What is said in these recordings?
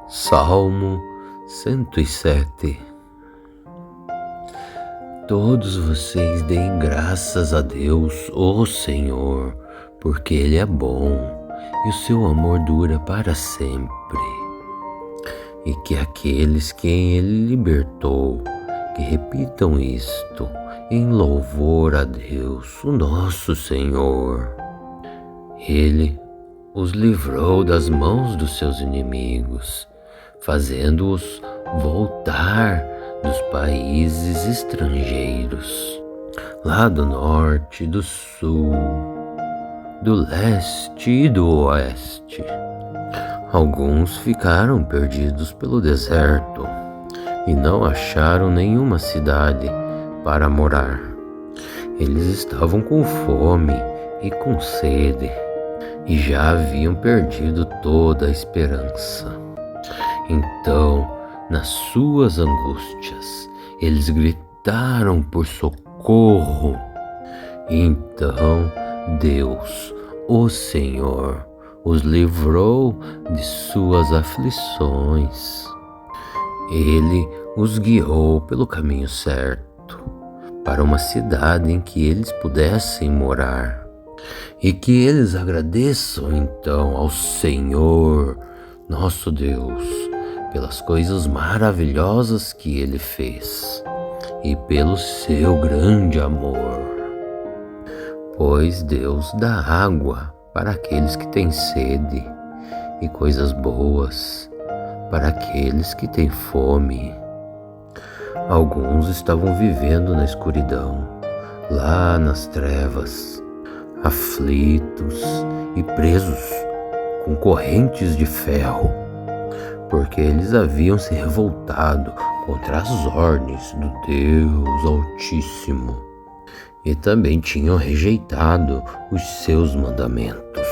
Salmo 107. Todos vocês deem graças a Deus, ó Senhor, porque Ele é bom e o seu amor dura para sempre. E que aqueles que Ele libertou, que repitam isto em louvor a Deus, o nosso Senhor. Ele os livrou das mãos dos seus inimigos, fazendo-os voltar dos países estrangeiros, lá do norte, do sul, do leste e do oeste. Alguns ficaram perdidos pelo deserto e não acharam nenhuma cidade para morar. Eles estavam com fome e com sede e já haviam perdido toda a esperança. Então, nas suas angústias, eles gritaram por socorro. Então Deus, o Senhor, os livrou de suas aflições. Ele os guiou pelo caminho certo, para uma cidade em que eles pudessem morar. E que eles agradeçam então ao Senhor, nosso Deus, pelas coisas maravilhosas que Ele fez e pelo seu grande amor. Pois Deus dá água para aqueles que têm sede e coisas boas para aqueles que têm fome. Alguns estavam vivendo na escuridão, lá nas trevas, aflitos e presos com correntes de ferro, porque eles haviam se revoltado contra as ordens do Deus Altíssimo e também tinham rejeitado os seus mandamentos.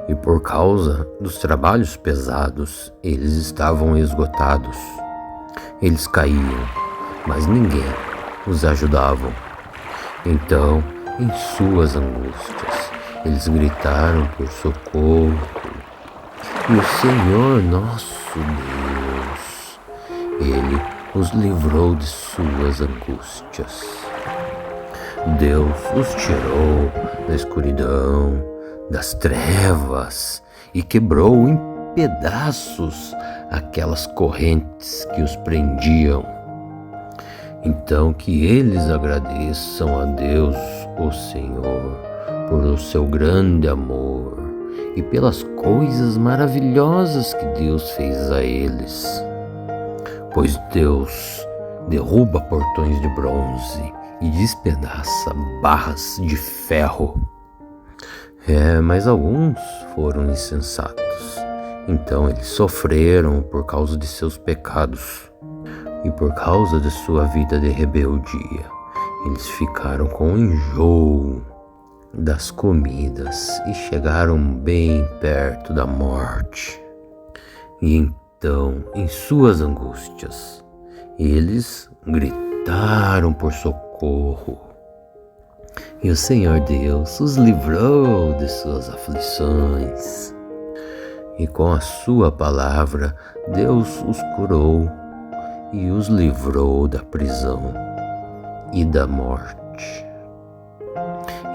E por causa dos trabalhos pesados, eles estavam esgotados. Eles caíam, mas ninguém os ajudava. Então, em suas angústias, eles gritaram por socorro. E o Senhor nosso Deus, Ele os livrou de suas angústias. Deus os tirou da escuridão, das trevas e quebrou em pedaços aquelas correntes que os prendiam. Então que eles agradeçam a Deus, o Senhor, por o seu grande amor e pelas coisas maravilhosas que Deus fez a eles. Pois Deus derruba portões de bronze e despedaça barras de ferro. Mas alguns foram insensatos. Então eles sofreram por causa de seus pecados e por causa de sua vida de rebeldia. Eles ficaram com enjoo das comidas e chegaram bem perto da morte. E então, em suas angústias, eles gritaram por socorro. E o Senhor Deus os livrou de suas aflições. E com a sua palavra, Deus os curou e os livrou da prisão e da morte.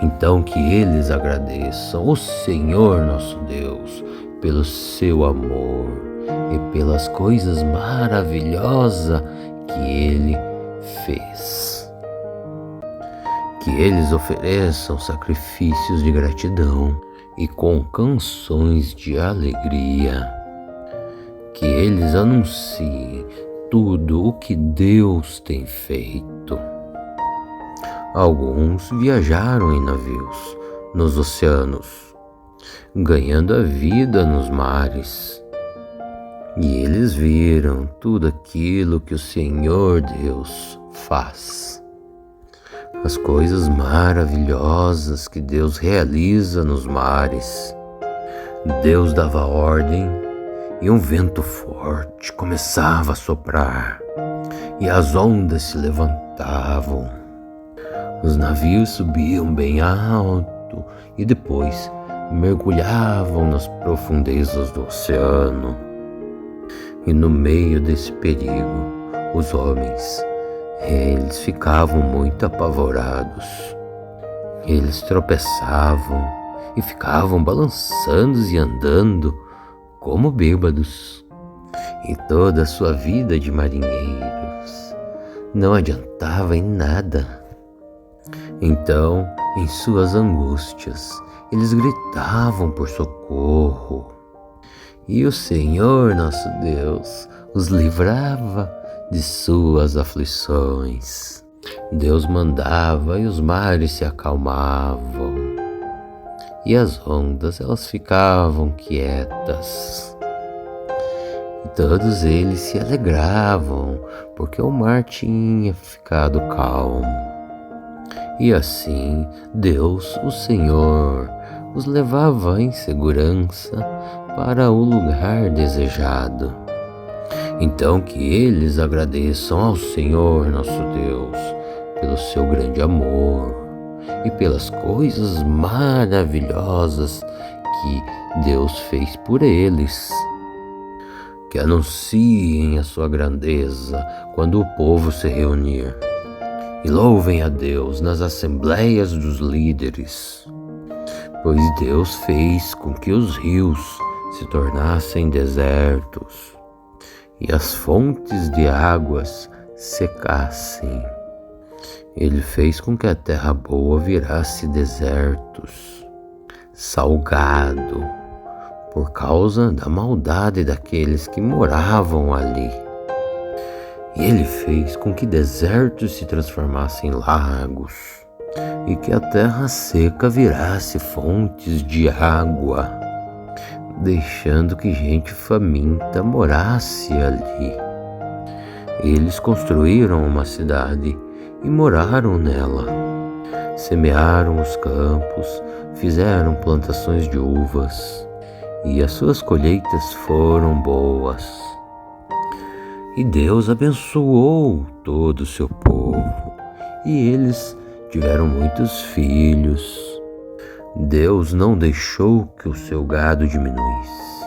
Então que eles agradeçam o Senhor nosso Deus pelo seu amor e pelas coisas maravilhosas que Ele fez. Que eles ofereçam sacrifícios de gratidão e com canções de alegria. Que eles anunciem tudo o que Deus tem feito. Alguns viajaram em navios nos oceanos, ganhando a vida nos mares. E eles viram tudo aquilo que o Senhor Deus faz. As coisas maravilhosas que Deus realiza nos mares. Deus dava ordem e um vento forte começava a soprar e as ondas se levantavam. Os navios subiam bem alto e depois mergulhavam nas profundezas do oceano. E no meio desse perigo, os homens, eles ficavam muito apavorados. Eles tropeçavam e ficavam balançando e andando como bêbados. E toda a sua vida de marinheiros não adiantava em nada. Então, em suas angústias, eles gritavam por socorro. E o Senhor nosso Deus os livrava de suas aflições. Deus mandava e os mares se acalmavam. E as ondas, elas ficavam quietas. E todos eles se alegravam, porque o mar tinha ficado calmo. E assim, Deus, o Senhor, os levava em segurança para o lugar desejado. Então que eles agradeçam ao Senhor nosso Deus pelo seu grande amor e pelas coisas maravilhosas que Deus fez por eles. Que anunciem a sua grandeza quando o povo se reunir. E louvem a Deus nas assembleias dos líderes, pois Deus fez com que os rios se tornassem desertos e as fontes de águas secassem. Ele fez com que a terra boa virasse desertos, salgado, por causa da maldade daqueles que moravam ali. E ele fez com que desertos se transformassem em lagos, e que a terra seca virasse fontes de água, deixando que gente faminta morasse ali. Eles construíram uma cidade e moraram nela. Semearam os campos, fizeram plantações de uvas, e as suas colheitas foram boas. E Deus abençoou todo o seu povo, e eles tiveram muitos filhos. Deus não deixou que o seu gado diminuísse.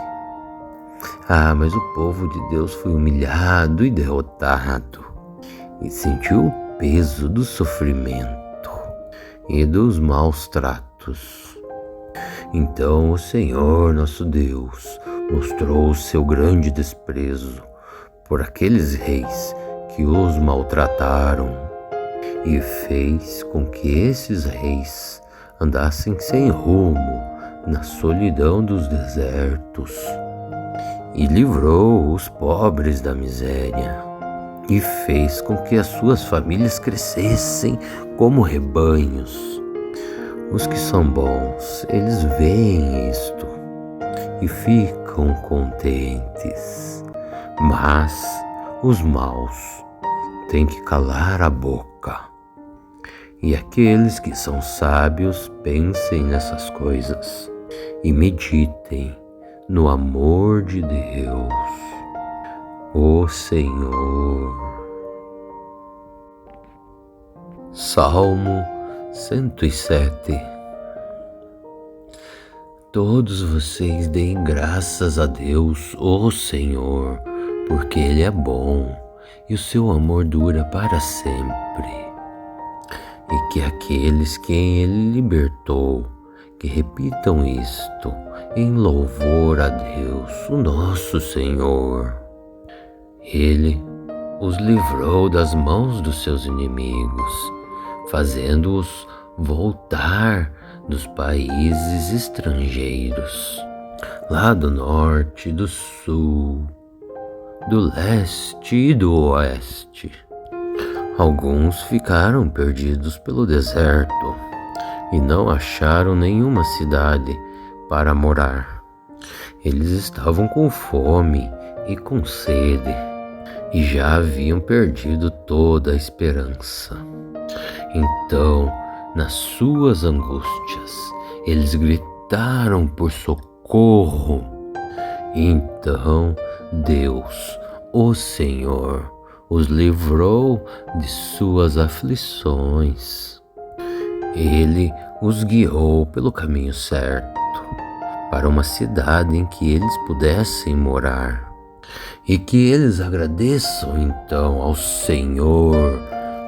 Mas o povo de Deus foi humilhado e derrotado, e sentiu o peso do sofrimento e dos maus tratos. Então o Senhor nosso Deus mostrou o seu grande desprezo por aqueles reis que os maltrataram, e fez com que esses reis andassem sem rumo na solidão dos desertos, e livrou os pobres da miséria, e fez com que as suas famílias crescessem como rebanhos. Os que são bons, eles veem isto e ficam contentes. Mas os maus têm que calar a boca. E aqueles que são sábios pensem nessas coisas e meditem no amor de Deus, o Senhor. Salmo 107. Todos vocês deem graças a Deus, o Senhor, porque Ele é bom e o seu amor dura para sempre. E que aqueles quem Ele libertou, que repitam isto em louvor a Deus, o nosso Senhor. Ele os livrou das mãos dos seus inimigos, fazendo-os voltar dos países estrangeiros, lá do norte, do sul, do leste e do oeste. Alguns ficaram perdidos pelo deserto e não acharam nenhuma cidade para morar. Eles estavam com fome e com sede e já haviam perdido toda a esperança. Então, nas suas angústias, eles gritaram por socorro. Então Deus, o Senhor, os livrou de suas aflições. Ele os guiou pelo caminho certo, para uma cidade em que eles pudessem morar. e que eles agradeçam então ao Senhor,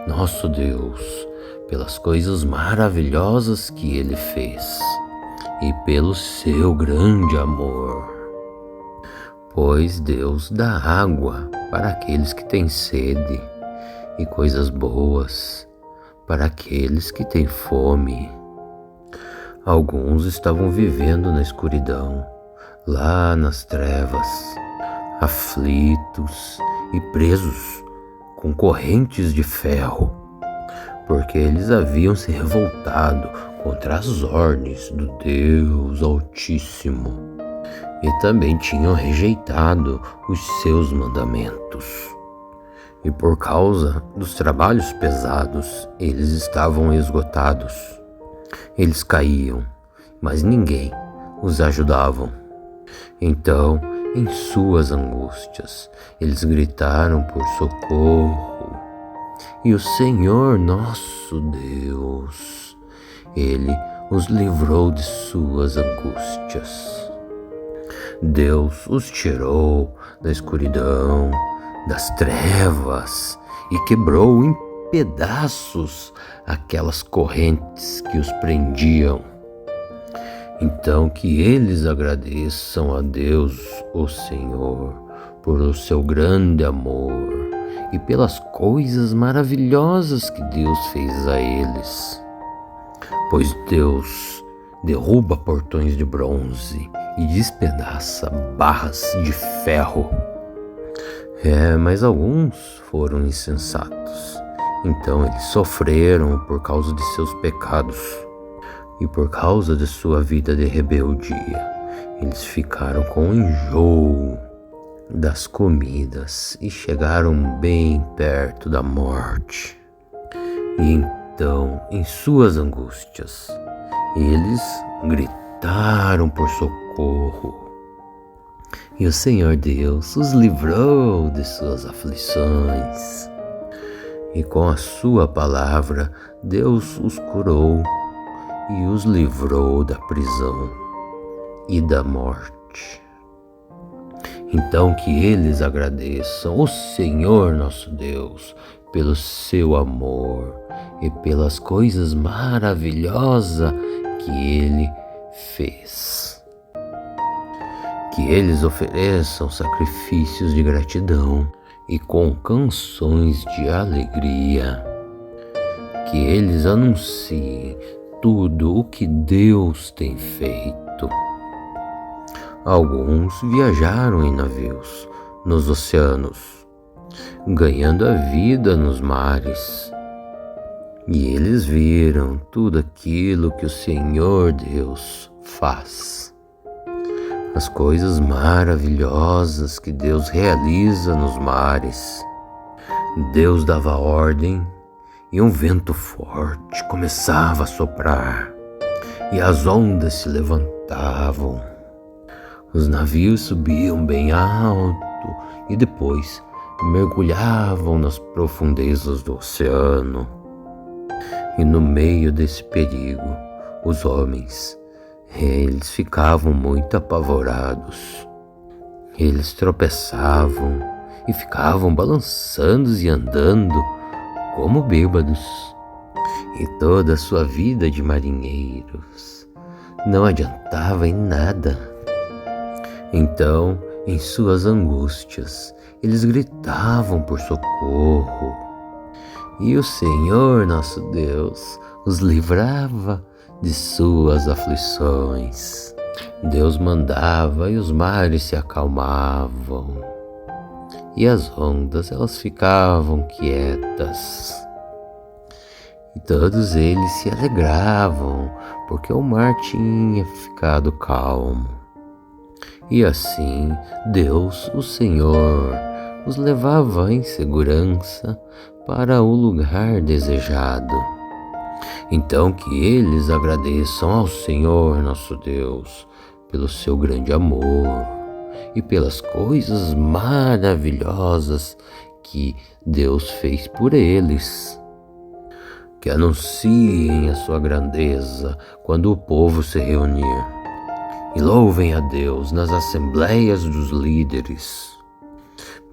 nosso Deus, pelas coisas maravilhosas que Ele fez e pelo seu grande amor. Pois Deus dá água para aqueles que têm sede e coisas boas para aqueles que têm fome. Alguns estavam vivendo na escuridão, lá nas trevas, aflitos e presos com correntes de ferro, porque eles haviam se revoltado contra as ordens do Deus Altíssimo e também tinham rejeitado os seus mandamentos. E por causa dos trabalhos pesados, eles estavam esgotados. Eles caíam, mas ninguém os ajudava. Então, em suas angústias, eles gritaram por socorro. E o Senhor nosso Deus, Ele os livrou de suas angústias. Deus os tirou da escuridão, das trevas, e quebrou em pedaços aquelas correntes que os prendiam. Então que eles agradeçam a Deus, o Senhor, por o seu grande amor e pelas coisas maravilhosas que Deus fez a eles. Pois Deus derruba portões de bronze e despedaça barras de ferro. Mas alguns foram insensatos. Então eles sofreram por causa de seus pecados e por causa de sua vida de rebeldia. Eles ficaram com enjoo das comidas e chegaram bem perto da morte. E então, em suas angústias, eles gritaram por socorro. E o Senhor Deus os livrou de suas aflições. E com a sua palavra, Deus os curou e os livrou da prisão e da morte. Então que eles agradeçam o Senhor nosso Deus pelo seu amor e pelas coisas maravilhosas que Ele fez. Que eles ofereçam sacrifícios de gratidão e com canções de alegria. Que eles anunciem tudo o que Deus tem feito. Alguns viajaram em navios nos oceanos, ganhando a vida nos mares. E eles viram tudo aquilo que o Senhor Deus faz. As coisas maravilhosas que Deus realiza nos mares. Deus dava ordem e um vento forte começava a soprar e as ondas se levantavam. Os navios subiam bem alto e depois mergulhavam nas profundezas do oceano. E no meio desse perigo, os homens, eles ficavam muito apavorados. Eles tropeçavam e ficavam balançando e andando como bêbados. E toda a sua vida de marinheiros não adiantava em nada. Então, em suas angústias, eles gritavam por socorro. E o Senhor nosso Deus os livrava de suas aflições. Deus mandava e os mares se acalmavam. E as ondas, elas ficavam quietas. E todos eles se alegravam, porque o mar tinha ficado calmo. E assim, Deus, o Senhor, os levava em segurança para o lugar desejado. Então que eles agradeçam ao Senhor nosso Deus pelo seu grande amor e pelas coisas maravilhosas que Deus fez por eles. Que anunciem a sua grandeza quando o povo se reunir. E louvem a Deus nas assembleias dos líderes.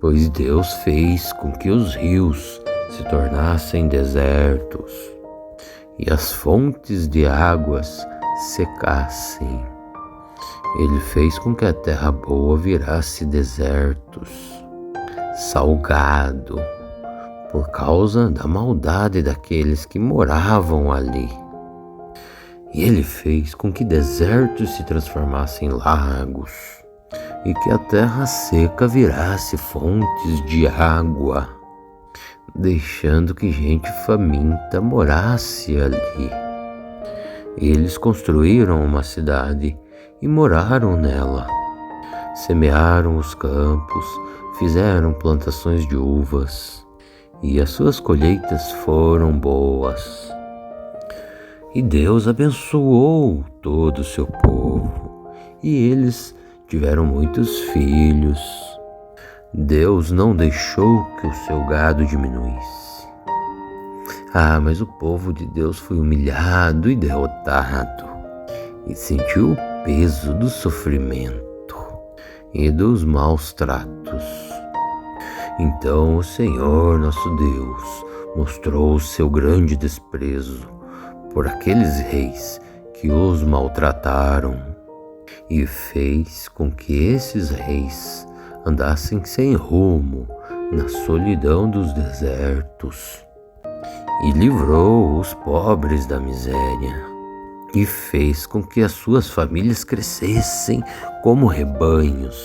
pois Deus fez com que os rios se tornassem desertos e as fontes de águas secassem. Ele fez com que a terra boa virasse desertos, salgado, por causa da maldade daqueles que moravam ali. E ele fez com que desertos se transformassem em lagos, e que a terra seca virasse fontes de água, deixando que gente faminta morasse ali. Eles construíram uma cidade e moraram nela. Semearam os campos, fizeram plantações de uvas, e as suas colheitas foram boas. E Deus abençoou todo o seu povo, e eles tiveram muitos filhos. Deus não deixou que o seu gado diminuísse. Mas o povo de Deus foi humilhado e derrotado, e sentiu o peso do sofrimento e dos maus tratos. Então o Senhor nosso Deus mostrou o seu grande desprezo por aqueles reis que os maltrataram, e fez com que esses reis andassem sem rumo na solidão dos desertos, e livrou os pobres da miséria, e fez com que as suas famílias crescessem como rebanhos.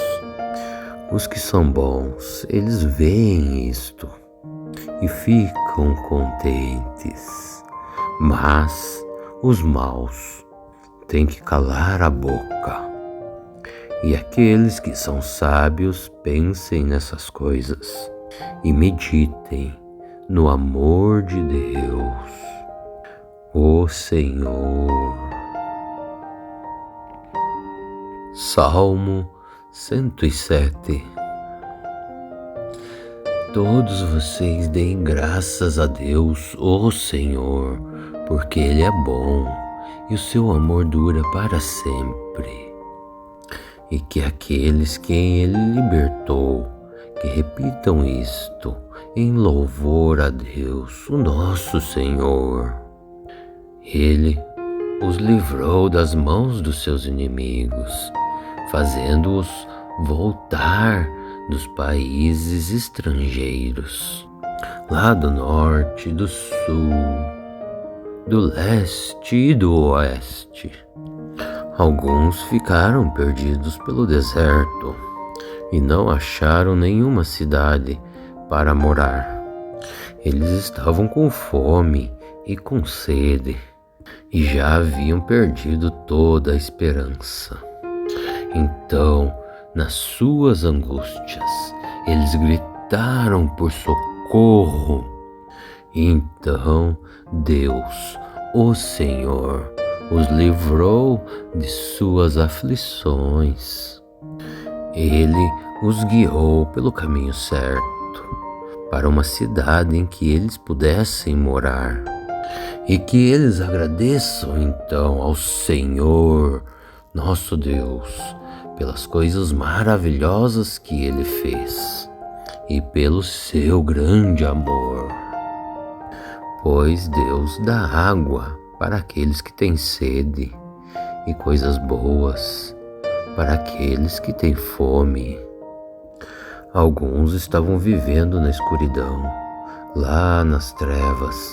Os que são bons, eles veem isto e ficam contentes, mas os maus têm que calar a boca. E aqueles que são sábios pensem nessas coisas e meditem no amor de Deus, o Senhor. Salmo 107. Todos vocês deem graças a Deus, o Senhor, porque Ele é bom e o seu amor dura para sempre. E que aqueles que Ele libertou, que repitam isto em louvor a Deus, o nosso Senhor. Ele os livrou das mãos dos seus inimigos, fazendo-os voltar dos países estrangeiros, lá do norte, do sul, do leste e do oeste. Alguns ficaram perdidos pelo deserto e não acharam nenhuma cidade para morar. Eles estavam com fome e com sede e já haviam perdido toda a esperança. Então, nas suas angústias, eles gritaram por socorro. Então Deus, o Senhor, os livrou de suas aflições. Ele os guiou pelo caminho certo, para uma cidade em que eles pudessem morar. E que eles agradeçam então ao Senhor, nosso Deus, pelas coisas maravilhosas que Ele fez e pelo seu grande amor. Pois Deus dá água para aqueles que têm sede e coisas boas para aqueles que têm fome. Alguns estavam vivendo na escuridão, lá nas trevas,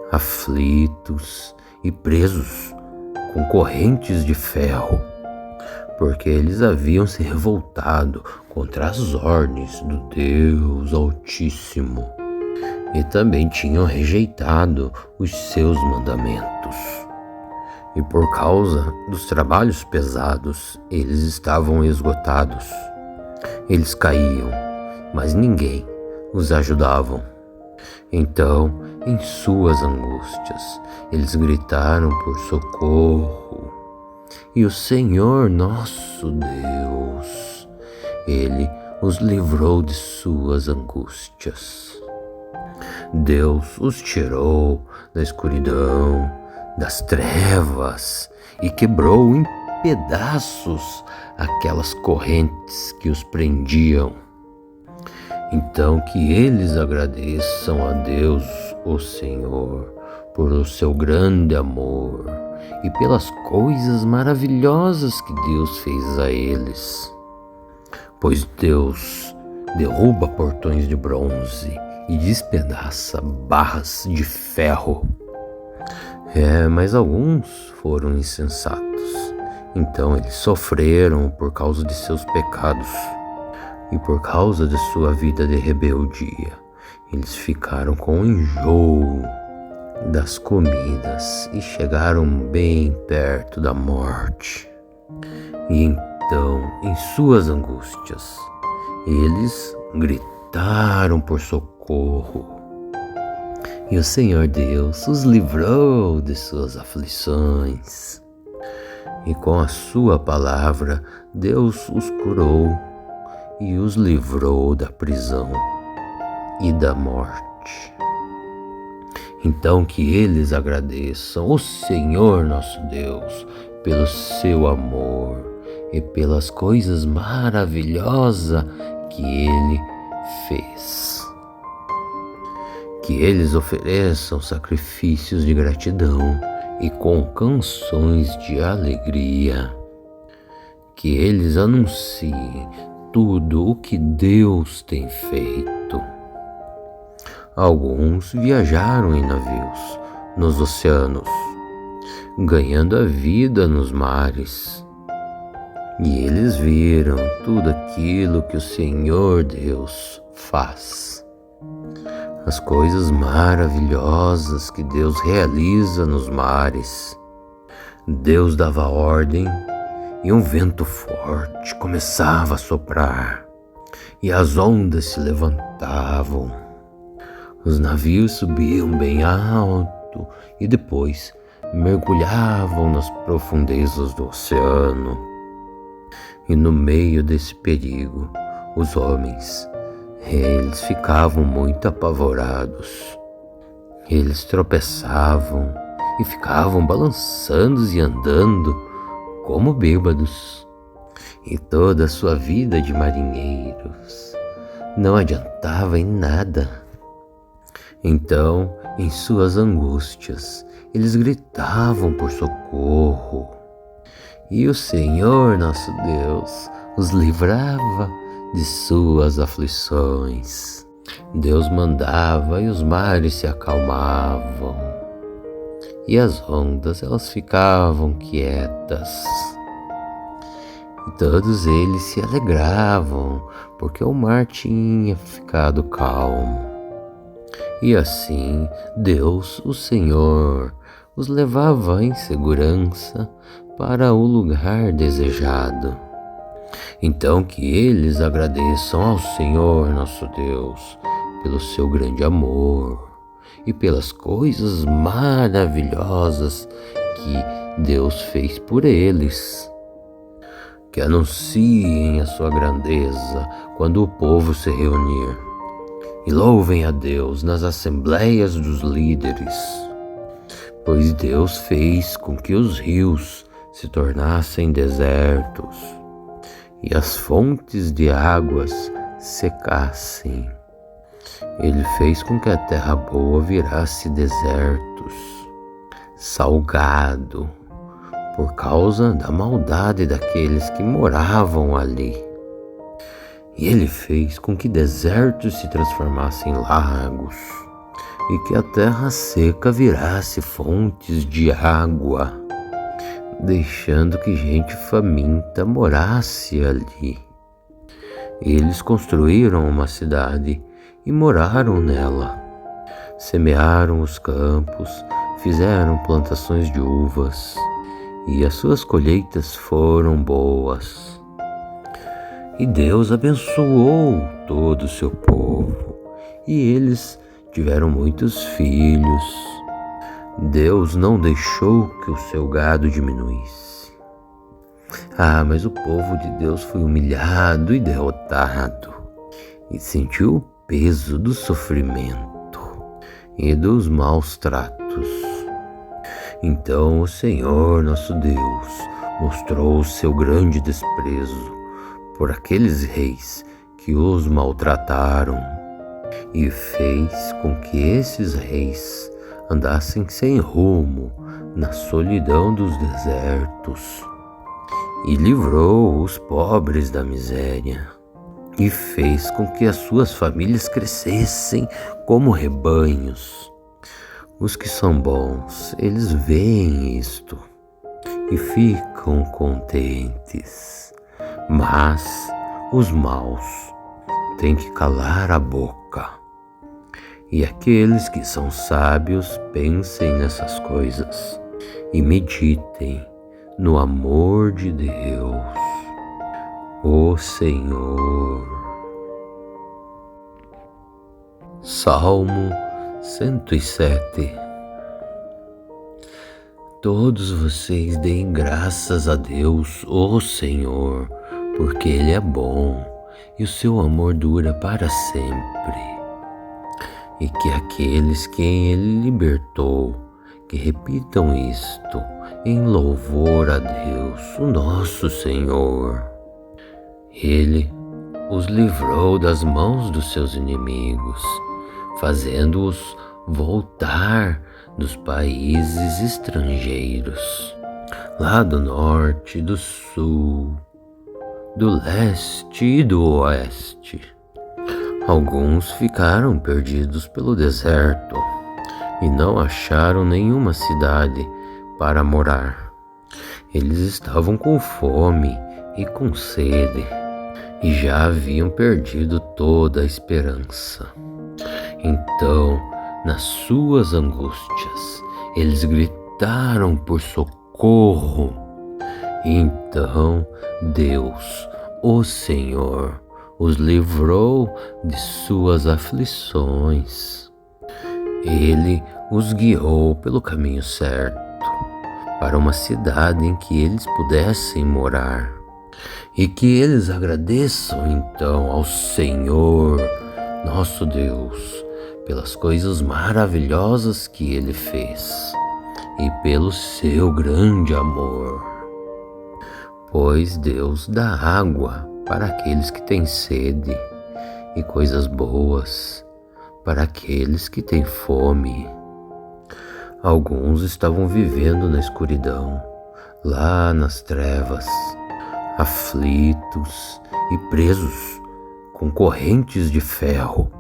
aflitos e presos com correntes de ferro, porque eles haviam se revoltado contra as ordens do Deus Altíssimo e também tinham rejeitado os seus mandamentos. E por causa dos trabalhos pesados, eles estavam esgotados. Eles caíam, mas ninguém os ajudava. Então, em suas angústias, eles gritaram por socorro. E o Senhor nosso Deus, Ele os livrou de suas angústias. Deus os tirou da escuridão, das trevas, e quebrou em pedaços aquelas correntes que os prendiam. Então que eles agradeçam a Deus, o Senhor, por o seu grande amor e pelas coisas maravilhosas que Deus fez a eles. Pois Deus derruba portões de bronze e despedaça barras de ferro. Mas alguns foram insensatos. Então eles sofreram por causa de seus pecados e por causa de sua vida de rebeldia. Eles ficaram com enjoo das comidas e chegaram bem perto da morte. E então, em suas angústias, eles gritaram por socorro. E o Senhor Deus os livrou de suas aflições. E com a sua palavra, Deus os curou e os livrou da prisão e da morte. Então que eles agradeçam o Senhor nosso Deus pelo seu amor e pelas coisas maravilhosas que Ele fez. Que eles ofereçam sacrifícios de gratidão e com canções de alegria. Que eles anunciem tudo o que Deus tem feito. Alguns viajaram em navios nos oceanos, ganhando a vida nos mares. E eles viram tudo aquilo que o Senhor Deus faz. As coisas maravilhosas que Deus realiza nos mares. Deus dava ordem e um vento forte começava a soprar e as ondas se levantavam. Os navios subiam bem alto e depois mergulhavam nas profundezas do oceano. E no meio desse perigo, os homens, eles ficavam muito apavorados. Eles tropeçavam e ficavam balançando e andando como bêbados. E toda a sua vida de marinheiros não adiantava em nada. Então, em suas angústias, eles gritavam por socorro. E o Senhor nosso Deus os livrava de suas aflições. Deus mandava e os mares se acalmavam. E as ondas, elas ficavam quietas. E todos eles se alegravam, porque o mar tinha ficado calmo. E assim, Deus, o Senhor, os levava em segurança para o lugar desejado. Então que eles agradeçam ao Senhor nosso Deus pelo seu grande amor e pelas coisas maravilhosas que Deus fez por eles. Que anunciem a sua grandeza quando o povo se reunir. E louvem a Deus nas assembleias dos líderes, pois Deus fez com que os rios se tornassem desertos e as fontes de águas secassem. Ele fez com que a terra boa virasse desertos, salgado, por causa da maldade daqueles que moravam ali. E ele fez com que desertos se transformassem em lagos e que a terra seca virasse fontes de água, deixando que gente faminta morasse ali. Eles construíram uma cidade e moraram nela. Semearam os campos, fizeram plantações de uvas e as suas colheitas foram boas. E Deus abençoou todo o seu povo, e eles tiveram muitos filhos. Deus não deixou que o seu gado diminuísse. Mas o povo de Deus foi humilhado e derrotado, e sentiu o peso do sofrimento e dos maus tratos. Então o Senhor nosso Deus mostrou o seu grande desprezo por aqueles reis que os maltrataram, e fez com que esses reis andassem sem rumo na solidão dos desertos, e livrou os pobres da miséria, e fez com que as suas famílias crescessem como rebanhos. Os que são bons, eles veem isto e ficam contentes, mas os maus têm que calar a boca. E aqueles que são sábios pensem nessas coisas e meditem no amor de Deus, o Senhor. Salmo 107. Todos vocês deem graças a Deus, o Senhor, porque Ele é bom e o seu amor dura para sempre. E que aqueles que Ele libertou, que repitam isto em louvor a Deus, o nosso Senhor. Ele os livrou das mãos dos seus inimigos, fazendo-os voltar dos países estrangeiros, lá do norte, do sul, do leste e do oeste. Alguns ficaram perdidos pelo deserto e não acharam nenhuma cidade para morar. Eles estavam com fome e com sede e já haviam perdido toda a esperança. Então, nas suas angústias, eles gritaram por socorro. Então Deus, o Senhor, os livrou de suas aflições. Ele os guiou pelo caminho certo, para uma cidade em que eles pudessem morar. E que eles agradeçam então ao Senhor, nosso Deus, pelas coisas maravilhosas que Ele fez e pelo seu grande amor. Pois Deus dá água para aqueles que têm sede e coisas boas para aqueles que têm fome. Alguns estavam vivendo na escuridão, lá nas trevas, aflitos e presos com correntes de ferro,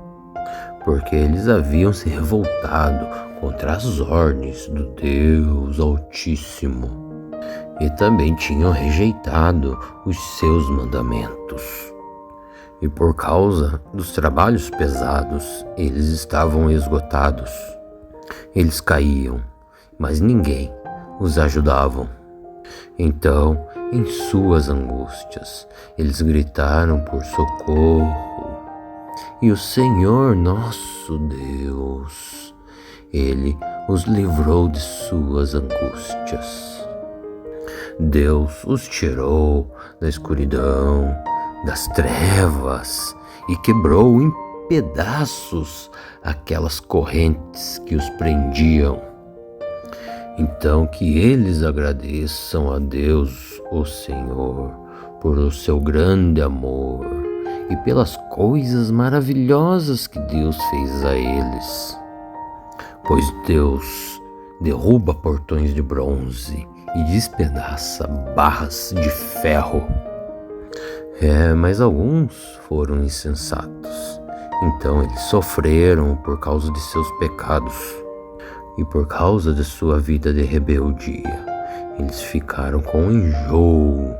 porque eles haviam se revoltado contra as ordens do Deus Altíssimo e também tinham rejeitado os seus mandamentos. E por causa dos trabalhos pesados, eles estavam esgotados. Eles caíam, mas ninguém os ajudava. Então, em suas angústias, eles gritaram por socorro. E o Senhor nosso Deus, Ele os livrou de suas angústias. Deus os tirou da escuridão, das trevas, e quebrou em pedaços aquelas correntes que os prendiam. Então que eles agradeçam a Deus, o Senhor, por o seu grande amor e pelas coisas maravilhosas que Deus fez a eles. Pois Deus derruba portões de bronze e despedaça barras de ferro. Mas alguns foram insensatos. Então eles sofreram por causa de seus pecados e por causa de sua vida de rebeldia. Eles ficaram com enjoo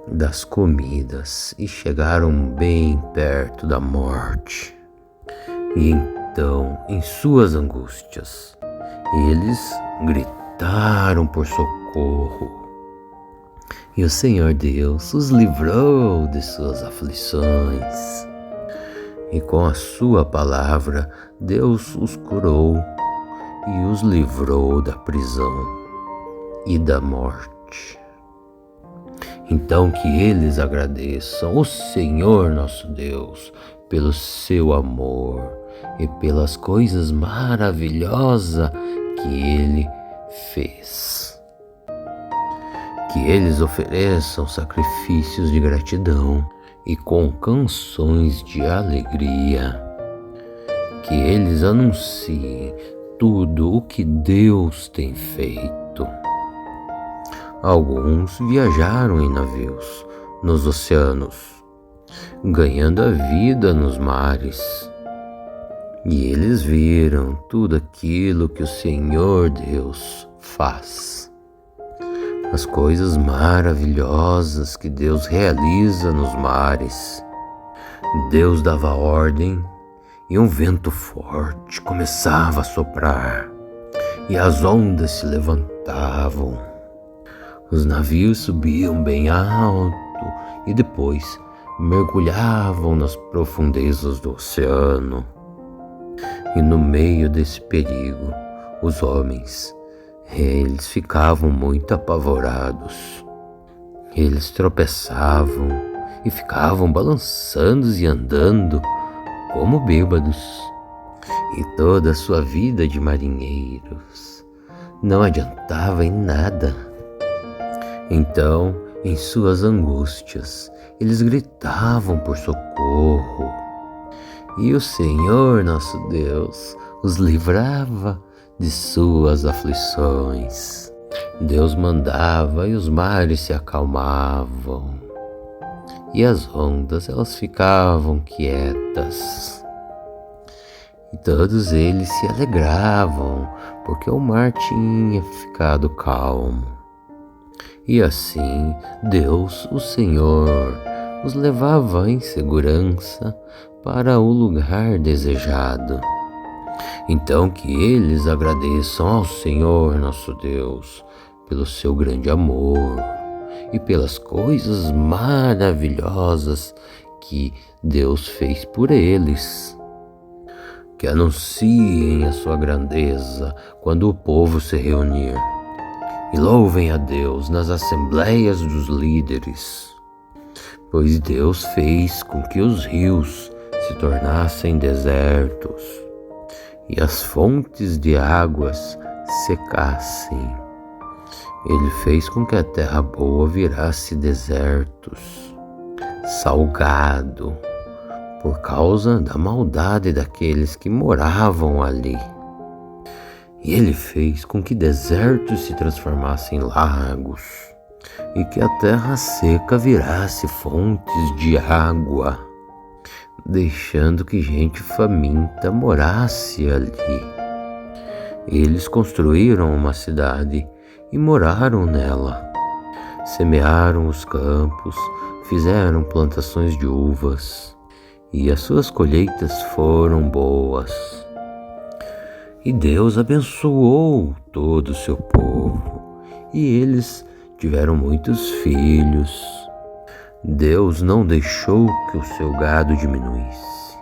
das comidas e chegaram bem perto da morte. E então, em suas angústias, eles gritaram por socorro. E o Senhor Deus os livrou de suas aflições. E com a sua palavra, Deus os curou e os livrou da prisão e da morte. Então que eles agradeçam o Senhor nosso Deus pelo seu amor e pelas coisas maravilhosas que Ele fez. Que eles ofereçam sacrifícios de gratidão e com canções de alegria, que eles anunciem tudo o que Deus tem feito. Alguns viajaram em navios nos oceanos, ganhando a vida nos mares. E eles viram tudo aquilo que o Senhor Deus faz. As coisas maravilhosas que Deus realiza nos mares. Deus dava ordem e um vento forte começava a soprar e as ondas se levantavam. Os navios subiam bem alto e depois mergulhavam nas profundezas do oceano. E no meio desse perigo, os homens, eles ficavam muito apavorados. Eles tropeçavam e ficavam balançando e andando como bêbados. E toda a sua vida de marinheiros não adiantava em nada. Então, em suas angústias, eles gritavam por socorro. E o Senhor nosso Deus os livrava de suas aflições. Deus mandava e os mares se acalmavam. E as ondas, elas ficavam quietas. E todos eles se alegravam, porque o mar tinha ficado calmo. E assim, Deus, o Senhor, os levava em segurança para o lugar desejado. Então que eles agradeçam ao Senhor nosso Deus pelo seu grande amor e pelas coisas maravilhosas que Deus fez por eles. Que anunciem a sua grandeza quando o povo se reunir e louvem a Deus nas assembleias dos líderes, pois Deus fez com que os rios se tornassem desertos e as fontes de águas secassem. Ele fez com que a terra boa virasse desertos, salgado, por causa da maldade daqueles que moravam ali. E ele fez com que desertos se transformassem em lagos e que a terra seca virasse fontes de água, deixando que gente faminta morasse ali. Eles construíram uma cidade e moraram nela. Semearam os campos, fizeram plantações de uvas, e as suas colheitas foram boas. E Deus abençoou todo o seu povo, e eles tiveram muitos filhos. Deus não deixou que o seu gado diminuísse.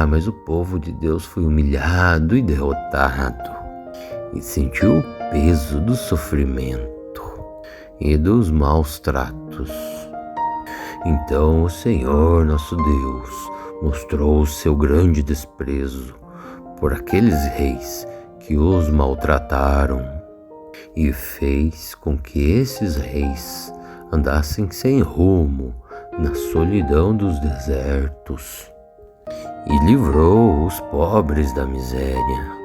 Mas o povo de Deus foi humilhado e derrotado, e sentiu o peso do sofrimento e dos maus tratos. Então o Senhor nosso Deus mostrou o seu grande desprezo por aqueles reis que os maltrataram e fez com que esses reis andassem sem rumo na solidão dos desertos e livrou os pobres da miséria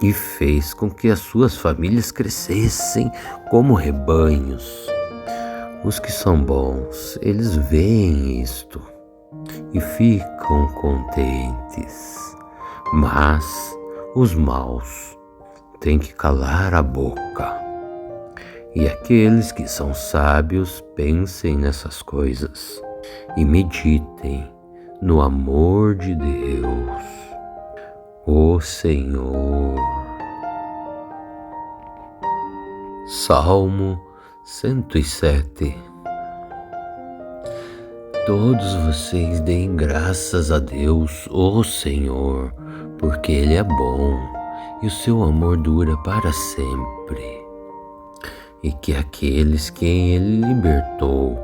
e fez com que as suas famílias crescessem como rebanhos. Os que são bons, eles veem isto e ficam contentes, mas os maus têm que calar a boca. E aqueles que são sábios pensem nessas coisas e meditem no amor de Deus, o Senhor. Salmo 107. Todos vocês deem graças a Deus, o Senhor, porque Ele é bom e o seu amor dura para sempre. E que aqueles que Ele libertou,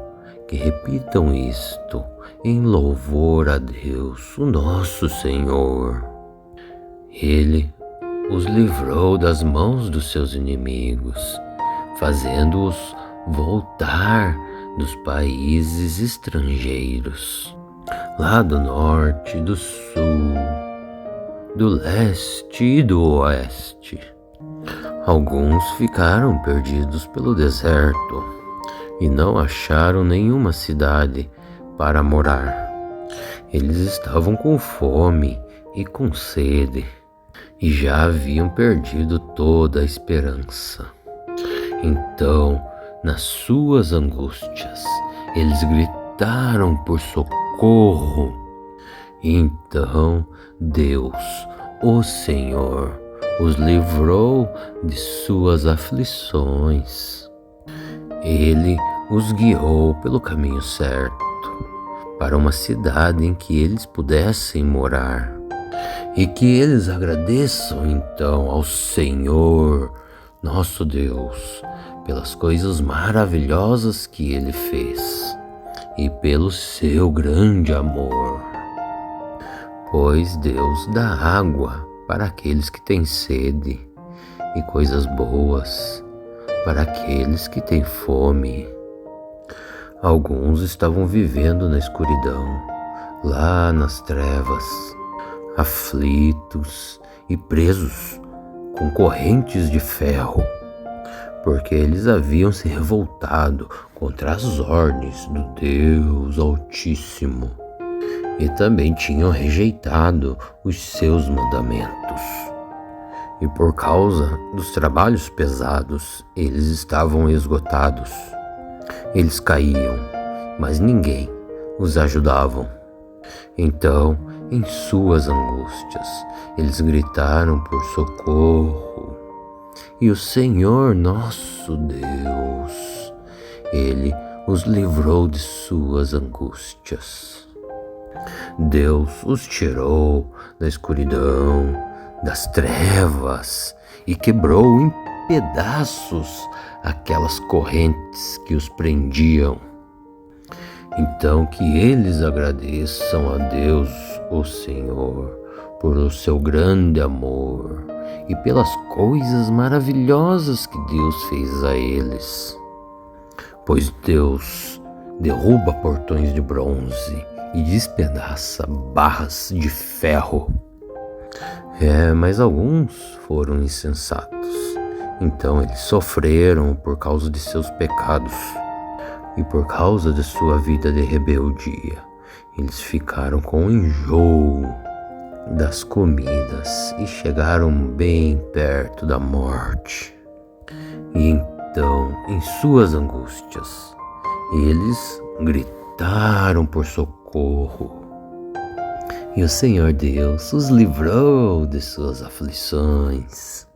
que repitam isto em louvor a Deus, o nosso Senhor. Ele os livrou das mãos dos seus inimigos, fazendo-os voltar dos países estrangeiros, lá do norte, do sul, do leste e do oeste. Alguns ficaram perdidos pelo deserto e não acharam nenhuma cidade para morar. Eles estavam com fome e com sede e já haviam perdido toda a esperança. Então, nas suas angústias, eles gritaram por socorro. E então Deus, o Senhor, os livrou de suas aflições. Ele os guiou pelo caminho certo, para uma cidade em que eles pudessem morar. E que eles agradeçam então ao Senhor, nosso Deus, pelas coisas maravilhosas que Ele fez e pelo seu grande amor. Pois Deus dá água para aqueles que têm sede e coisas boas para aqueles que têm fome. Alguns estavam vivendo na escuridão, lá nas trevas, aflitos e presos com correntes de ferro, porque eles haviam se revoltado contra as ordens do Deus Altíssimo e também tinham rejeitado os seus mandamentos. E por causa dos trabalhos pesados, eles estavam esgotados. Eles caíam, mas ninguém os ajudava. Então, em suas angústias, eles gritaram por socorro. E o Senhor nosso Deus, Ele os livrou de suas angústias. Deus os tirou da escuridão, das trevas e quebrou em pedaços aquelas correntes que os prendiam. Então que eles agradeçam a Deus, o Senhor, por o seu grande amor e pelas coisas maravilhosas que Deus fez a eles. Pois Deus derruba portões de bronze e despedaça barras de ferro. Mas alguns foram insensatos. Então eles sofreram por causa de seus pecados e por causa de sua vida de rebeldia. Eles ficaram com enjoo das comidas e chegaram bem perto da morte. E então, em suas angústias, eles gritaram por socorro. E o Senhor Deus os livrou de suas aflições.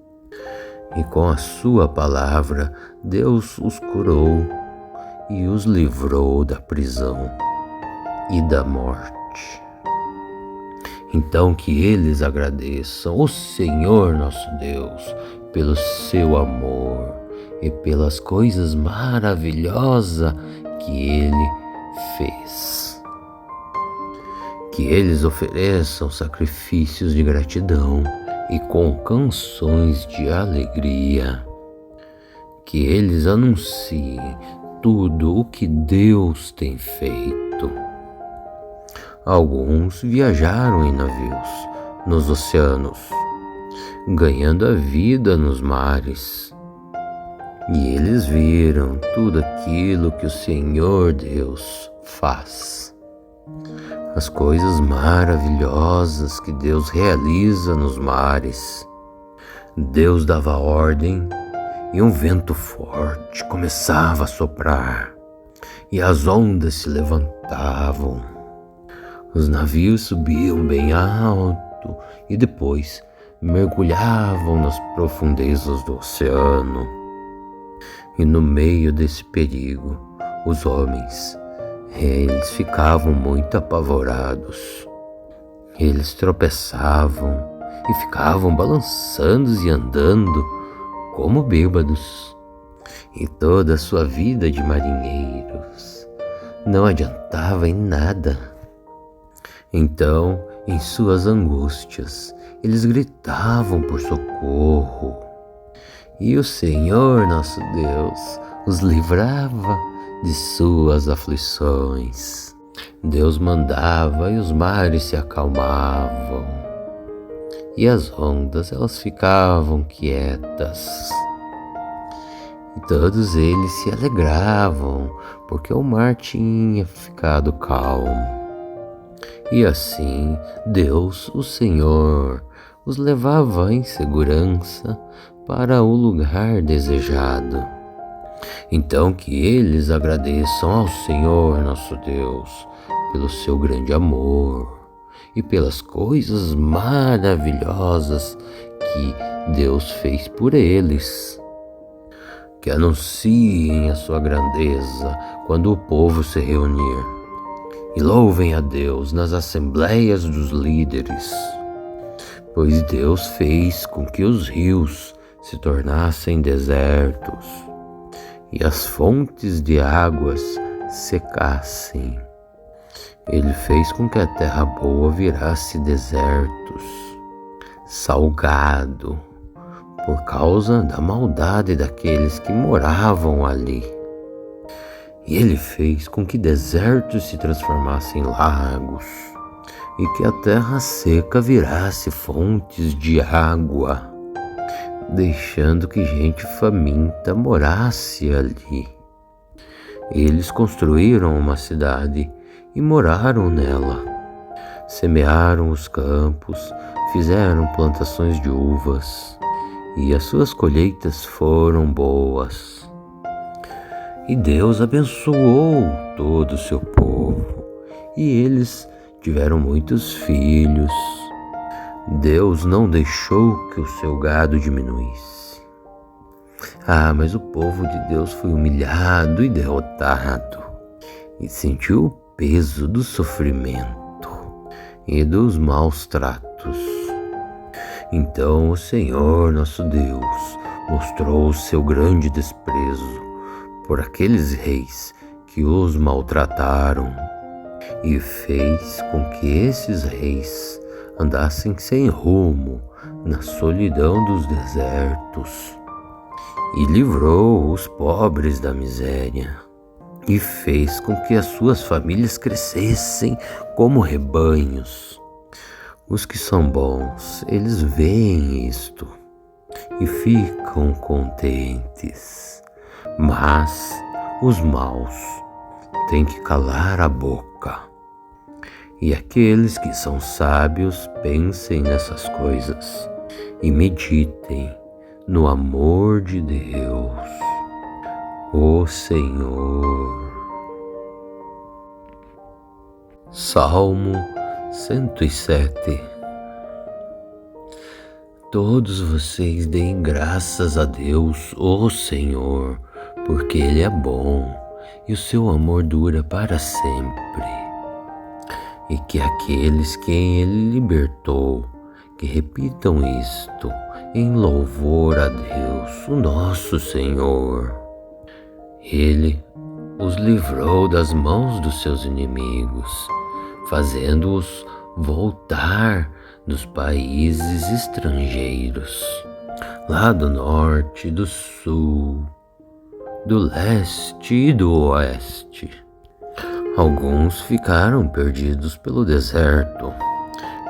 E com a sua palavra, Deus os curou e os livrou da prisão e da morte. Então que eles agradeçam o Senhor nosso Deus pelo seu amor e pelas coisas maravilhosas que Ele fez. Que eles ofereçam sacrifícios de gratidão e com canções de alegria. Que eles anunciem tudo o que Deus tem feito. Alguns viajaram em navios nos oceanos, ganhando a vida nos mares. E eles viram tudo aquilo que o Senhor Deus faz. As coisas maravilhosas que Deus realiza nos mares. Deus dava ordem e um vento forte começava a soprar e as ondas se levantavam. Os navios subiam bem alto e depois mergulhavam nas profundezas do oceano. E no meio desse perigo, os homens, eles ficavam muito apavorados. Eles tropeçavam e ficavam balançando e andando como bêbados. E toda a sua vida de marinheiros não adiantava em nada. Então, em suas angústias, eles gritavam por socorro. E o Senhor nosso Deus os livrava de suas aflições. Deus mandava e os mares se acalmavam, e as ondas elas ficavam quietas. E todos eles se alegravam, porque o mar tinha ficado calmo. E assim Deus, o Senhor, os levava em segurança para o lugar desejado. Então que eles agradeçam ao Senhor nosso Deus pelo seu grande amor e pelas coisas maravilhosas que Deus fez por eles. Que anunciem a sua grandeza quando o povo se reunir, e louvem a Deus nas assembleias dos líderes, pois Deus fez com que os rios se tornassem desertos e as fontes de águas secassem. Ele fez com que a terra boa virasse desertos, salgado, por causa da maldade daqueles que moravam ali. E ele fez com que desertos se transformassem em lagos, e que a terra seca virasse fontes de água, deixando que gente faminta morasse ali. Eles construíram uma cidade e moraram nela. Semearam os campos, fizeram plantações de uvas, e as suas colheitas foram boas. E Deus abençoou todo o seu povo, e eles tiveram muitos filhos. Deus não deixou que o seu gado diminuísse. Mas o povo de Deus foi humilhado e derrotado, e sentiu o peso do sofrimento e dos maus tratos. Então o Senhor nosso Deus mostrou o seu grande desprezo por aqueles reis que os maltrataram, e fez com que esses reis andassem sem rumo na solidão dos desertos, e livrou os pobres da miséria, e fez com que as suas famílias crescessem como rebanhos. Os que são bons, eles veem isto e ficam contentes, mas os maus têm que calar a boca. E aqueles que são sábios pensem nessas coisas e meditem no amor de Deus, o Senhor. Salmo 107. Todos vocês deem graças a Deus, o Senhor, porque Ele é bom e o seu amor dura para sempre. E que aqueles que Ele libertou, que repitam isto em louvor a Deus, o nosso Senhor. Ele os livrou das mãos dos seus inimigos, fazendo-os voltar dos países estrangeiros, lá do norte, do sul, do leste e do oeste. Alguns ficaram perdidos pelo deserto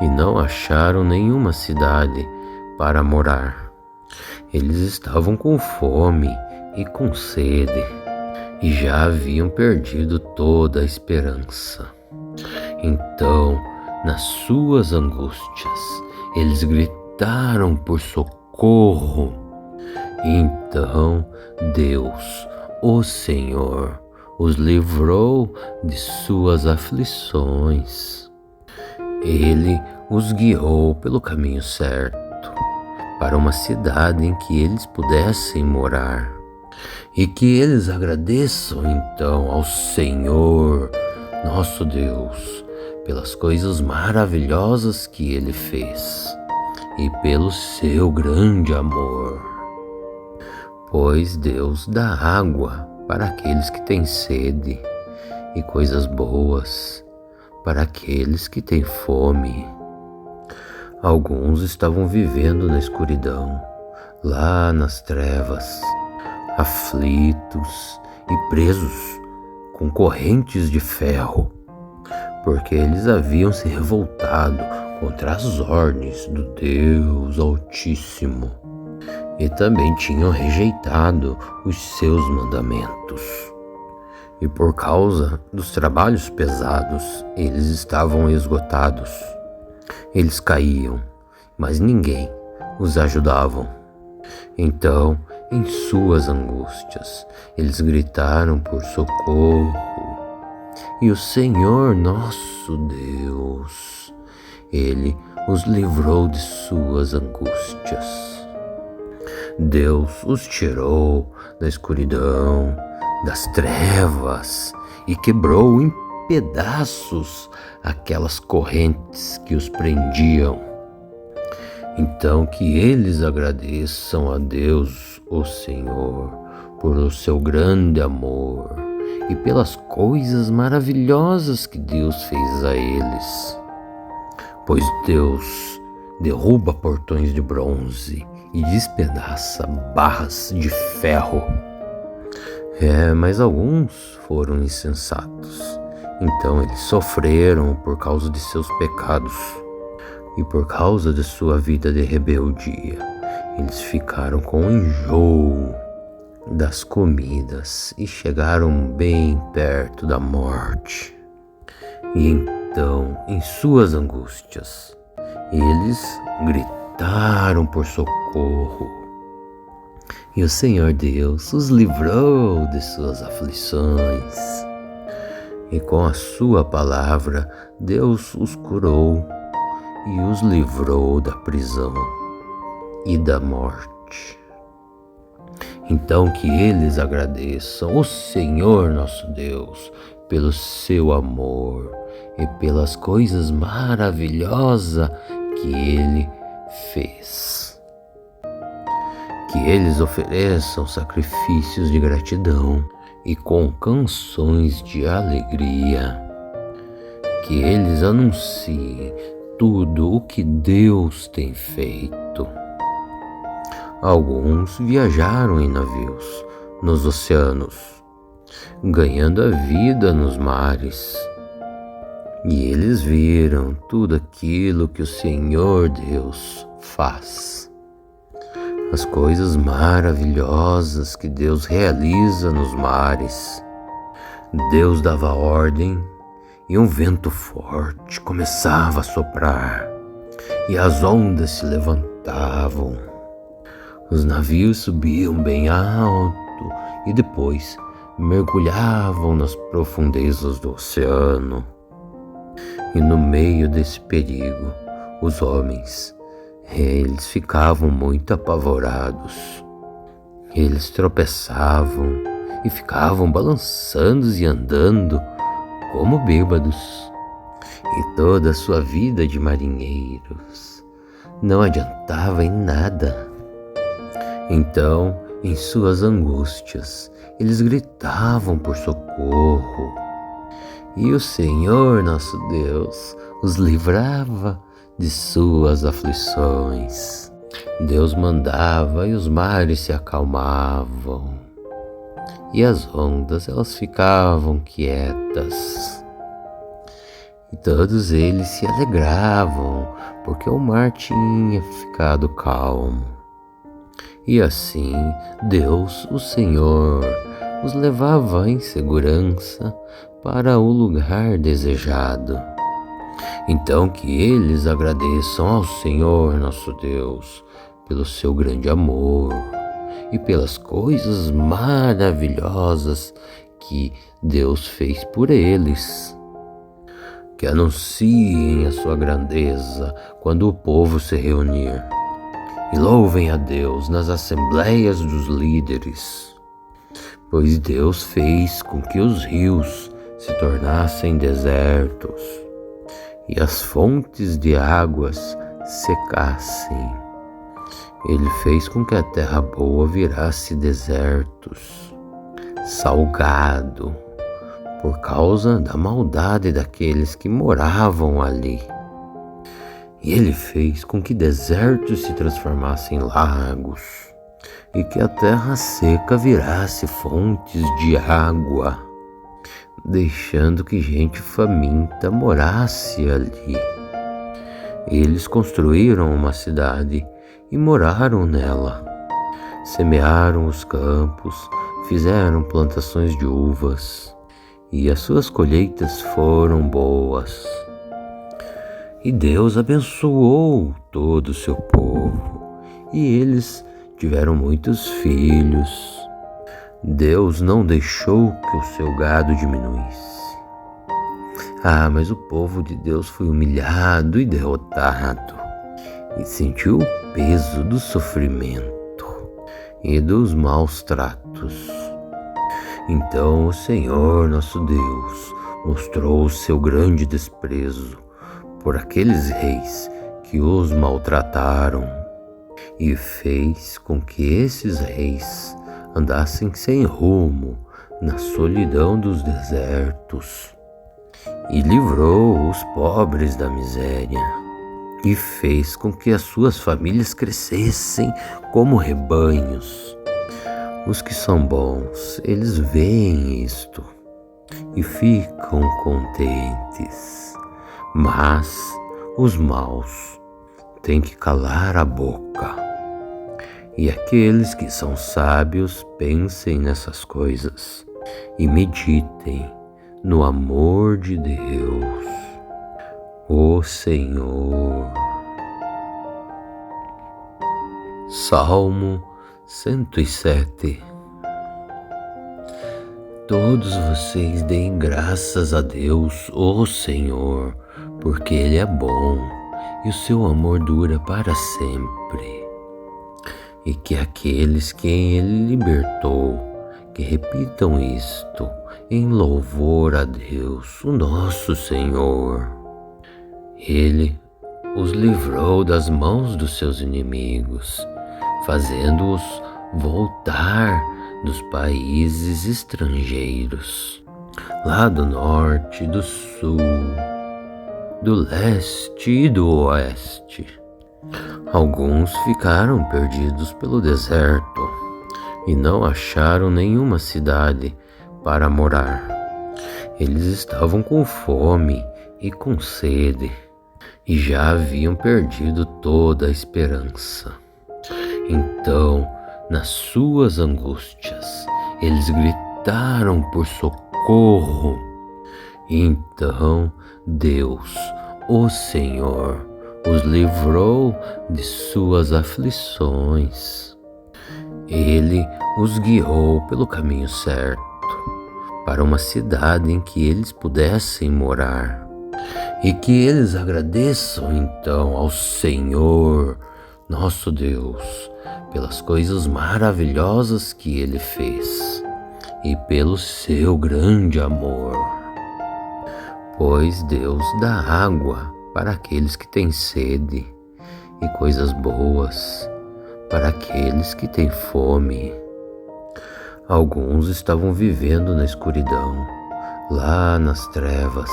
e não acharam nenhuma cidade para morar. Eles estavam com fome e com sede e já haviam perdido toda a esperança. Então, nas suas angústias, eles gritaram por socorro. Então Deus, o Senhor, os livrou de suas aflições. Ele os guiou pelo caminho certo, para uma cidade em que eles pudessem morar. E que eles agradeçam então ao Senhor, nosso Deus, pelas coisas maravilhosas que Ele fez e pelo seu grande amor. Pois Deus dá água para aqueles que têm sede e coisas boas para aqueles que têm fome. Alguns estavam vivendo na escuridão, lá nas trevas, aflitos e presos com correntes de ferro, porque eles haviam se revoltado contra as ordens do Deus Altíssimo e também tinham rejeitado os seus mandamentos. E por causa dos trabalhos pesados, eles estavam esgotados. Eles caíam, mas ninguém os ajudava. Então, em suas angústias, eles gritaram por socorro. E o Senhor nosso Deus, Ele os livrou de suas angústias. Deus os tirou da escuridão, das trevas e quebrou em pedaços aquelas correntes que os prendiam. Então que eles agradeçam a Deus, o Senhor, por o seu grande amor e pelas coisas maravilhosas que Deus fez a eles. Pois Deus derruba portões de bronze e despedaça barras de ferro. Mas alguns foram insensatos. Então eles sofreram por causa de seus pecados. E por causa de sua vida de rebeldia, eles ficaram com enjoo das comidas e chegaram bem perto da morte. E então, em suas angústias, eles gritaram por socorro. E o Senhor Deus os livrou de suas aflições. E com a sua palavra, Deus os curou e os livrou da prisão e da morte. Então que eles agradeçam o Senhor nosso Deus pelo seu amor e pelas coisas maravilhosas que Ele fez. Que eles ofereçam sacrifícios de gratidão e com canções de alegria. Que eles anunciem tudo o que Deus tem feito. Alguns viajaram em navios nos oceanos, ganhando a vida nos mares. E eles viram tudo aquilo que o Senhor Deus faz. As coisas maravilhosas que Deus realiza nos mares. Deus dava ordem e um vento forte começava a soprar, e as ondas se levantavam. Os navios subiam bem alto e depois mergulhavam nas profundezas do oceano. E no meio desse perigo, os homens, eles ficavam muito apavorados. Eles tropeçavam e ficavam balançando e andando como bêbados. E toda a sua vida de marinheiros não adiantava em nada. Então, em suas angústias, eles gritavam por socorro. E o Senhor nosso Deus os livrava de suas aflições. Deus mandava e os mares se acalmavam. E as ondas, elas ficavam quietas. E todos eles se alegravam, porque o mar tinha ficado calmo. E assim, Deus, o Senhor, os levava em segurança para o lugar desejado. Então que eles agradeçam ao Senhor nosso Deus pelo seu grande amor e pelas coisas maravilhosas que Deus fez por eles. Que anunciem a sua grandeza quando o povo se reunir, e louvem a Deus nas assembleias dos líderes, pois Deus fez com que os rios se tornassem desertos e as fontes de águas secassem. Ele fez com que a terra boa virasse desertos, salgado, por causa da maldade daqueles que moravam ali. E ele fez com que desertos se transformassem em lagos, e que a terra seca virasse fontes de água. deixando que gente faminta morasse ali. Eles construíram uma cidade e moraram nela. Semearam os campos, fizeram plantações de uvas, e as suas colheitas foram boas. E Deus abençoou todo o seu povo, e eles tiveram muitos filhos. Deus não deixou que o seu gado diminuísse. Mas o povo de Deus foi humilhado e derrotado, e sentiu o peso do sofrimento e dos maus tratos. Então o Senhor nosso Deus mostrou o seu grande desprezo por aqueles reis que os maltrataram, e fez com que esses reis andassem sem rumo na solidão dos desertos, e livrou os pobres da miséria, e fez com que as suas famílias crescessem como rebanhos. Os que são bons, eles veem isto e ficam contentes, mas os maus têm que calar a boca. E aqueles que são sábios pensem nessas coisas e meditem no amor de Deus, o Senhor. Salmo 107. Todos vocês deem graças a Deus, o Senhor, porque Ele é bom e o seu amor dura para sempre. E que aqueles que Ele libertou, que repitam isto em louvor a Deus, o nosso Senhor. Ele os livrou das mãos dos seus inimigos, fazendo-os voltar dos países estrangeiros, lá do norte, do sul, do leste e do oeste. Alguns ficaram perdidos pelo deserto e não acharam nenhuma cidade para morar. Eles estavam com fome e com sede e já haviam perdido toda a esperança. Então, nas suas angústias, eles gritaram por socorro. Então Deus, o Senhor, os livrou de suas aflições. Ele os guiou pelo caminho certo, para uma cidade em que eles pudessem morar. E que eles agradeçam então ao Senhor, nosso Deus, pelas coisas maravilhosas que Ele fez e pelo seu grande amor. Pois Deus dá água para aqueles que têm sede e coisas boas para aqueles que têm fome. Alguns estavam vivendo na escuridão, lá nas trevas,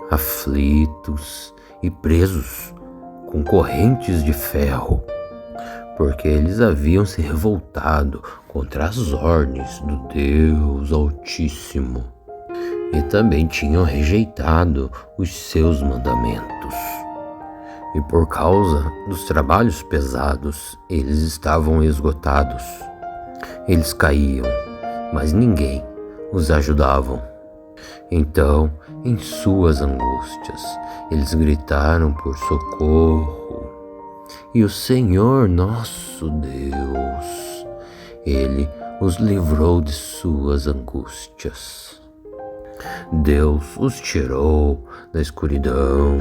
aflitos e presos com correntes de ferro, porque eles haviam se revoltado contra as ordens do Deus Altíssimo e também tinham rejeitado os seus mandamentos. E por causa dos trabalhos pesados, eles estavam esgotados. Eles caíam, mas ninguém os ajudava. Então, em suas angústias, eles gritaram por socorro. E o Senhor nosso Deus, Ele os livrou de suas angústias. Deus os tirou da escuridão,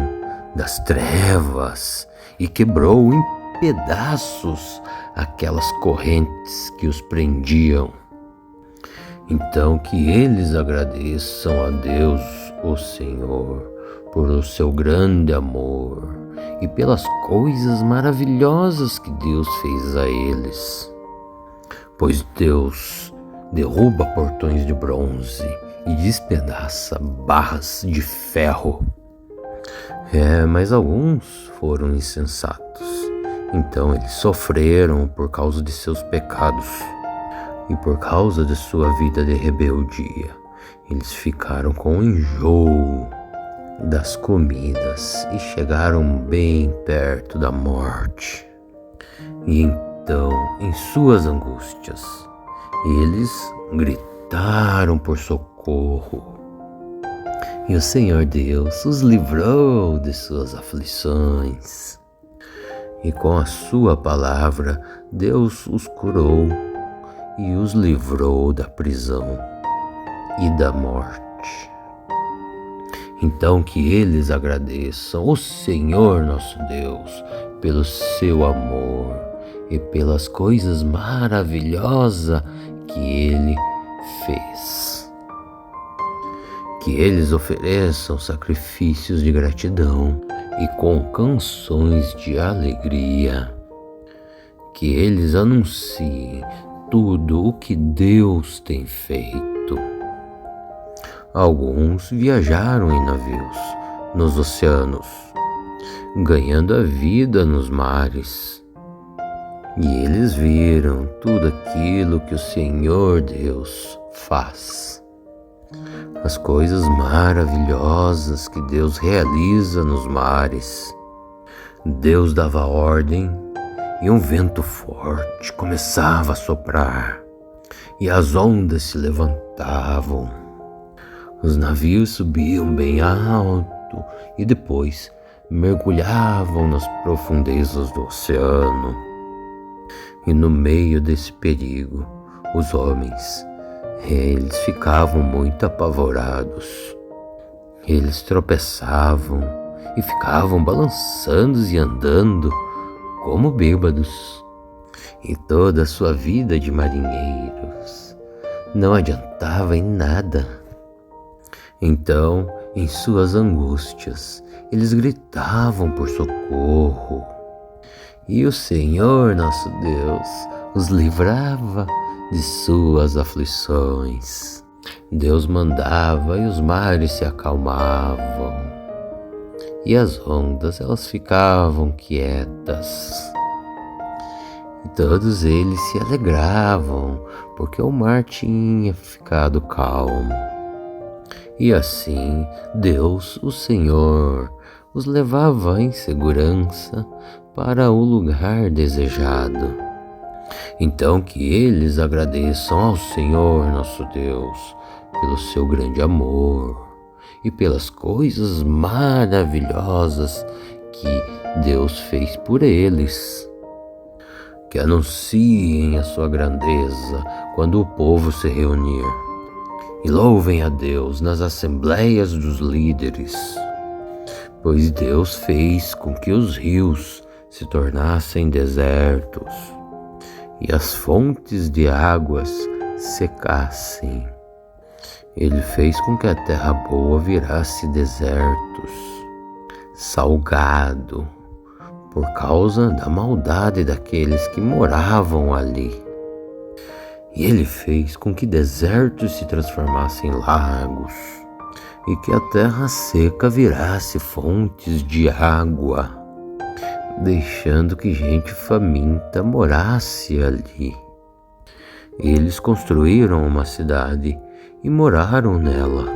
das trevas, e quebrou em pedaços aquelas correntes que os prendiam. Então que eles agradeçam a Deus, o Senhor, por o seu grande amor e pelas coisas maravilhosas que Deus fez a eles. Pois Deus derruba portões de bronze e despedaça barras de ferro. Mas alguns foram insensatos. Então eles sofreram por causa de seus pecados e por causa de sua vida de rebeldia, Eles ficaram com enjoo das comidas e chegaram bem perto da morte. E então, em suas angústias, eles gritaram por socorro. E o Senhor Deus os livrou de suas aflições. E com a sua palavra, Deus os curou e os livrou da prisão e da morte. Então que eles agradeçam o Senhor nosso Deus pelo seu amor e pelas coisas maravilhosas que Ele fez. Que eles ofereçam sacrifícios de gratidão e com canções de alegria. Que eles anunciem tudo o que Deus tem feito. Alguns viajaram em navios nos oceanos, ganhando a vida nos mares. E eles viram tudo aquilo que o Senhor Deus faz. As coisas maravilhosas que Deus realiza nos mares. Deus dava ordem e um vento forte começava a soprar e as ondas se levantavam. Os navios subiam bem alto e depois mergulhavam nas profundezas do oceano. E no meio desse perigo, os homens, eles ficavam muito apavorados. Eles tropeçavam e ficavam balançando e andando como bêbados. E toda a sua vida de marinheiros não adiantava em nada. Então, em suas angústias, eles gritavam por socorro. E o Senhor nosso Deus os livrava de suas aflições. Deus mandava e os mares se acalmavam. E as ondas, elas ficavam quietas. E todos eles se alegravam, porque o mar tinha ficado calmo. E assim, Deus, o Senhor, os levava em segurança para o lugar desejado. Então que eles agradeçam ao Senhor nosso Deus pelo seu grande amor e pelas coisas maravilhosas que Deus fez por eles. Que anunciem a sua grandeza quando o povo se reunir. E louvem a Deus nas assembleias dos líderes, pois Deus fez com que os rios se tornassem desertos e as fontes de águas secassem. Ele fez com que a terra boa virasse desertos, salgado, por causa da maldade daqueles que moravam ali. E ele fez com que desertos se transformassem em lagos e que a terra seca virasse fontes de água, deixando que gente faminta morasse ali. Eles construíram uma cidade e moraram nela.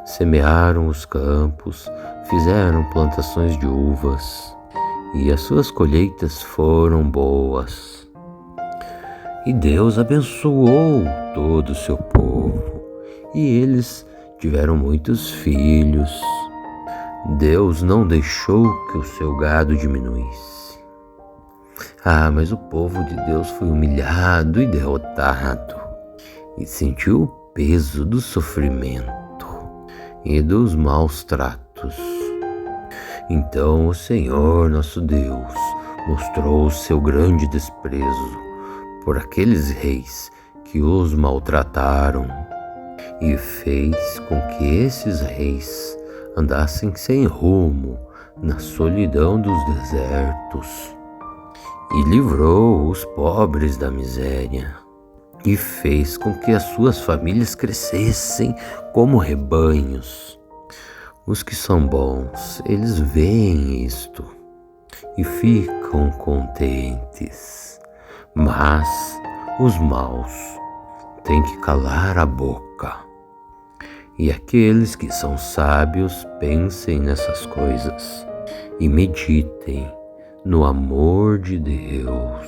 Semearam os campos, fizeram plantações de uvas e as suas colheitas foram boas. E Deus abençoou todo o seu povo, e eles tiveram muitos filhos. Deus não deixou que o seu gado diminuísse. Mas o povo de Deus foi humilhado e derrotado, e sentiu o peso do sofrimento e dos maus tratos. Então o Senhor nosso Deus mostrou o seu grande desprezo por aqueles reis que os maltrataram e fez com que esses reis andassem sem rumo na solidão dos desertos e livrou os pobres da miséria e fez com que as suas famílias crescessem como rebanhos. Os que são bons, eles veem isto e ficam contentes. Mas os maus têm que calar a boca. E aqueles que são sábios pensem nessas coisas e meditem no amor de Deus,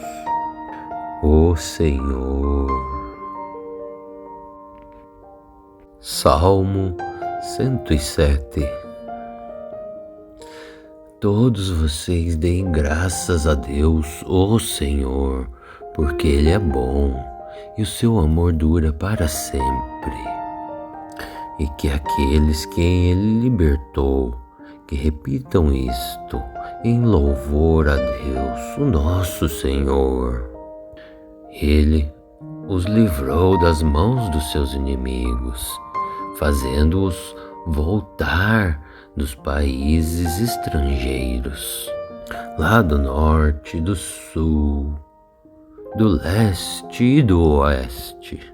o Senhor. Salmo 107. Todos vocês deem graças a Deus, o Senhor, porque Ele é bom e o seu amor dura para sempre. E que aqueles que Ele libertou, que repitam isto em louvor a Deus, o nosso Senhor. Ele os livrou das mãos dos seus inimigos, fazendo-os voltar dos países estrangeiros, lá do norte, do sul, do leste e do oeste.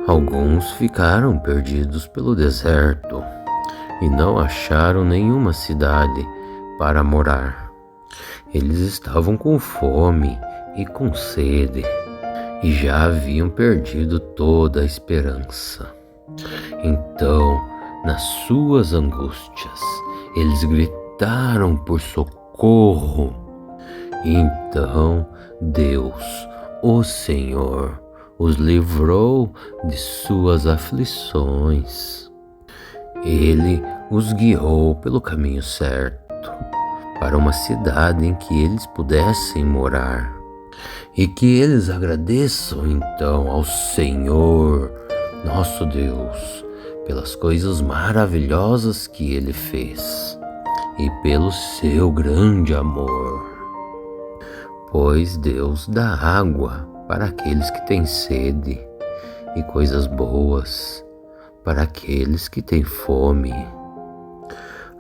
Alguns ficaram perdidos pelo deserto e não acharam nenhuma cidade para morar. Eles estavam com fome e com sede e já haviam perdido toda a esperança. Então, nas suas angústias, eles gritaram por socorro. E então Deus, o Senhor, os livrou de suas aflições. Ele os guiou pelo caminho certo, para uma cidade em que eles pudessem morar. E que eles agradeçam então ao Senhor, nosso Deus, pelas coisas maravilhosas que Ele fez e pelo seu grande amor. Pois Deus dá água para aqueles que têm sede e coisas boas para aqueles que têm fome.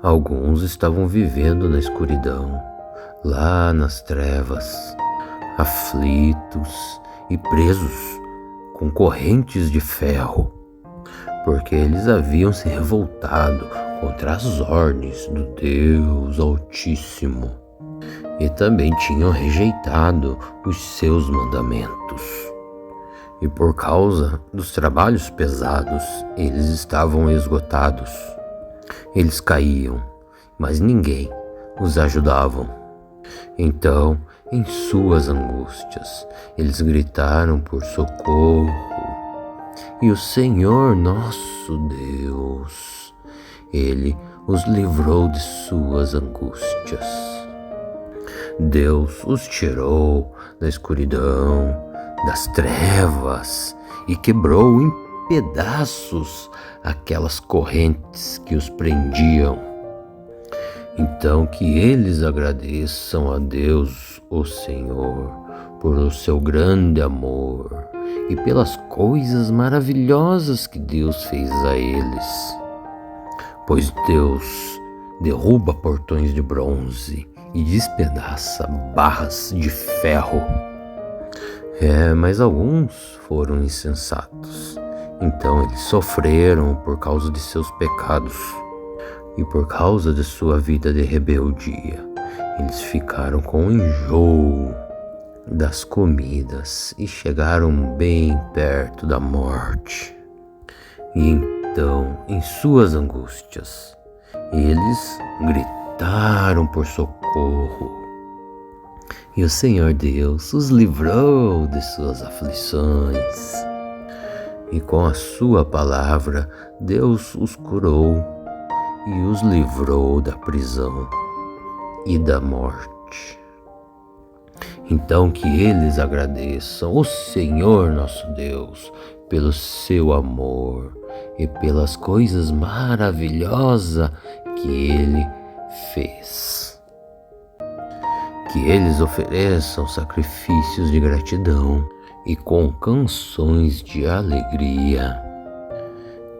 Alguns estavam vivendo na escuridão, lá nas trevas, aflitos e presos com correntes de ferro, porque eles haviam se revoltado contra as ordens do Deus Altíssimo e também tinham rejeitado os seus mandamentos. E por causa dos trabalhos pesados, eles estavam esgotados. Eles caíam, mas ninguém os ajudava. Então, em suas angústias, eles gritaram por socorro. E o Senhor nosso Deus, Ele os livrou de suas angústias. Deus os tirou da escuridão, das trevas, e quebrou em pedaços aquelas correntes que os prendiam. Então que eles agradeçam a Deus, o Senhor, por o seu grande amor e pelas coisas maravilhosas que Deus fez a eles. Pois Deus derruba portões de bronze e despedaça barras de ferro. Mas alguns foram insensatos. Então eles sofreram por causa de seus pecados e por causa de sua vida de rebeldia. Eles ficaram com enjoo das comidas e chegaram bem perto da morte. E então, em suas angústias, eles gritaram por socorro. E o Senhor Deus os livrou de suas aflições. E com a sua palavra, Deus os curou e os livrou da prisão e da morte. Então que eles agradeçam o Senhor nosso Deus pelo seu amor e pelas coisas maravilhosas que Ele fez. Que eles ofereçam sacrifícios de gratidão e com canções de alegria.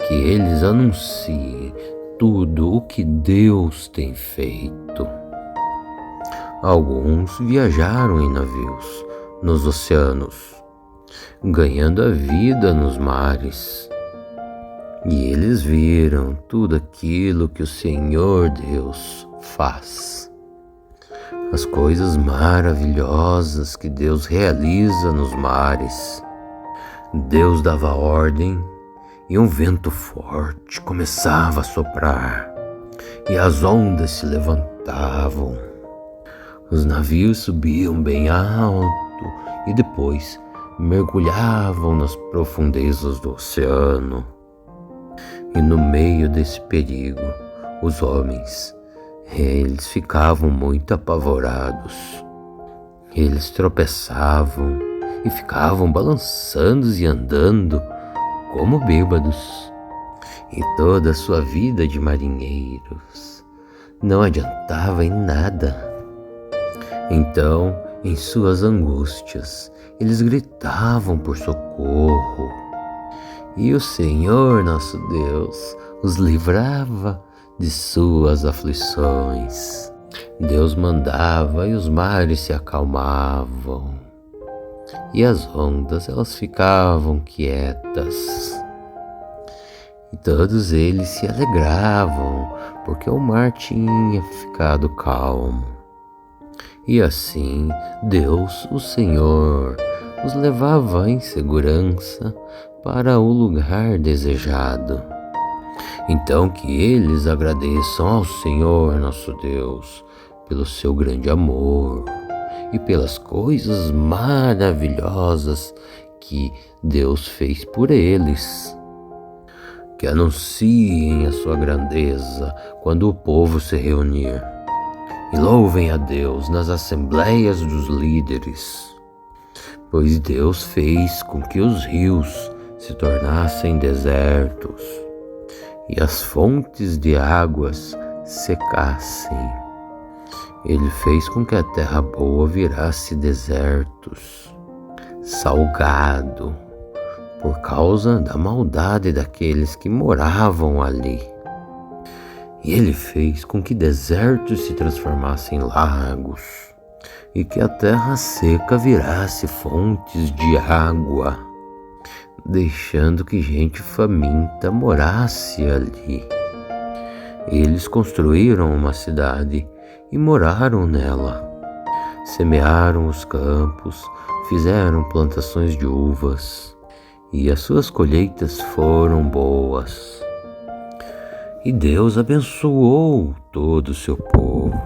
Que eles anunciem tudo o que Deus tem feito. Alguns viajaram em navios nos oceanos, ganhando a vida nos mares. E eles viram tudo aquilo que o Senhor Deus faz. As coisas maravilhosas que Deus realiza nos mares. Deus dava ordem e um vento forte começava a soprar, e as ondas se levantavam. Os navios subiam bem alto e depois mergulhavam nas profundezas do oceano. E no meio desse perigo, os homens, eles ficavam muito apavorados. Eles tropeçavam e ficavam balançando e andando como bêbados. E toda a sua vida de marinheiros não adiantava em nada. Então, em suas angústias, eles gritavam por socorro. E o Senhor nosso Deus os livrava de suas aflições. Deus mandava e os mares se acalmavam. E as ondas, elas ficavam quietas. E todos eles se alegravam, porque o mar tinha ficado calmo. E assim, Deus, o Senhor, os levava em segurança para o lugar desejado. Então que eles agradeçam ao Senhor nosso Deus pelo seu grande amor e pelas coisas maravilhosas que Deus fez por eles. Que anunciem a sua grandeza quando o povo se reunir. E louvem a Deus nas assembleias dos líderes, pois Deus fez com que os rios se tornassem desertos e as fontes de águas secassem. Ele fez com que a terra boa virasse desertos, salgado, por causa da maldade daqueles que moravam ali. E ele fez com que desertos se transformassem em lagos, e que a terra seca virasse fontes de água, deixando que gente faminta morasse ali. Eles construíram uma cidade e moraram nela. Semearam os campos, fizeram plantações de uvas, e as suas colheitas foram boas. E Deus abençoou todo o seu povo,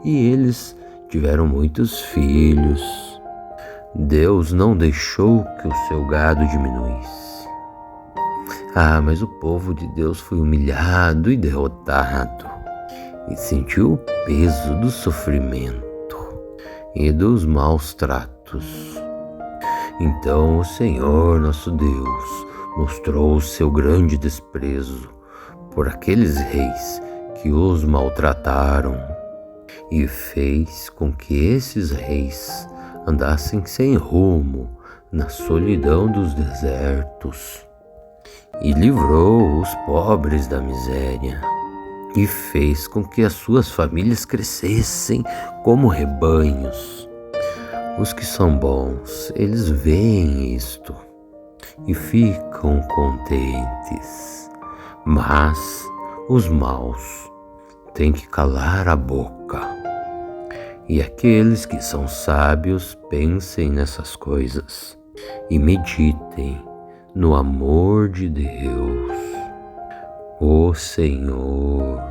e eles tiveram muitos filhos. Deus não deixou que o seu gado diminuísse. Mas o povo de Deus foi humilhado e derrotado, e sentiu o peso do sofrimento e dos maus tratos. Então o Senhor nosso Deus mostrou o seu grande desprezo por aqueles reis que os maltrataram, e fez com que esses reis andassem sem rumo na solidão dos desertos, e livrou os pobres da miséria, e fez com que as suas famílias crescessem como rebanhos. Os que são bons, eles veem isto e ficam contentes. Mas os maus têm que calar a boca. E aqueles que são sábios pensem nessas coisas e meditem no amor de Deus, o Senhor.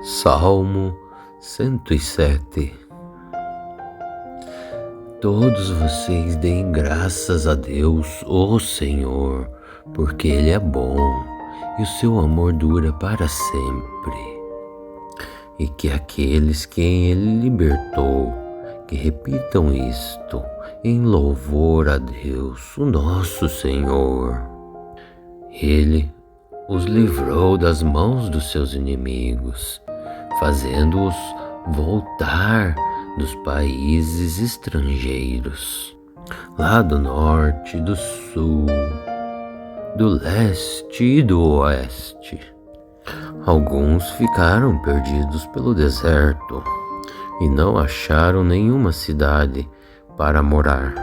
Salmo 107. Todos vocês deem graças a Deus, o Senhor, porque Ele é bom e o seu amor dura para sempre. E que aqueles que Ele libertou, que repitam isto em louvor a Deus, o nosso Senhor. Ele os livrou das mãos dos seus inimigos, fazendo-os voltar dos países estrangeiros, lá do norte, do sul, do leste e do oeste. Alguns ficaram perdidos pelo deserto e não acharam nenhuma cidade para morar.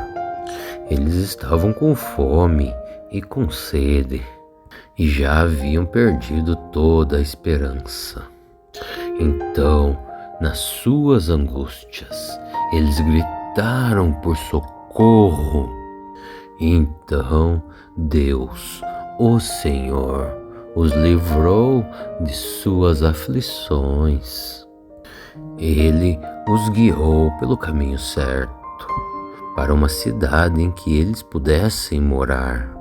Eles estavam com fome e com sede e já haviam perdido toda a esperança. Então, nas suas angústias, eles gritaram por socorro, Então Deus, o Senhor, os livrou de suas aflições. Ele os guiou pelo caminho certo, para uma cidade em que eles pudessem morar.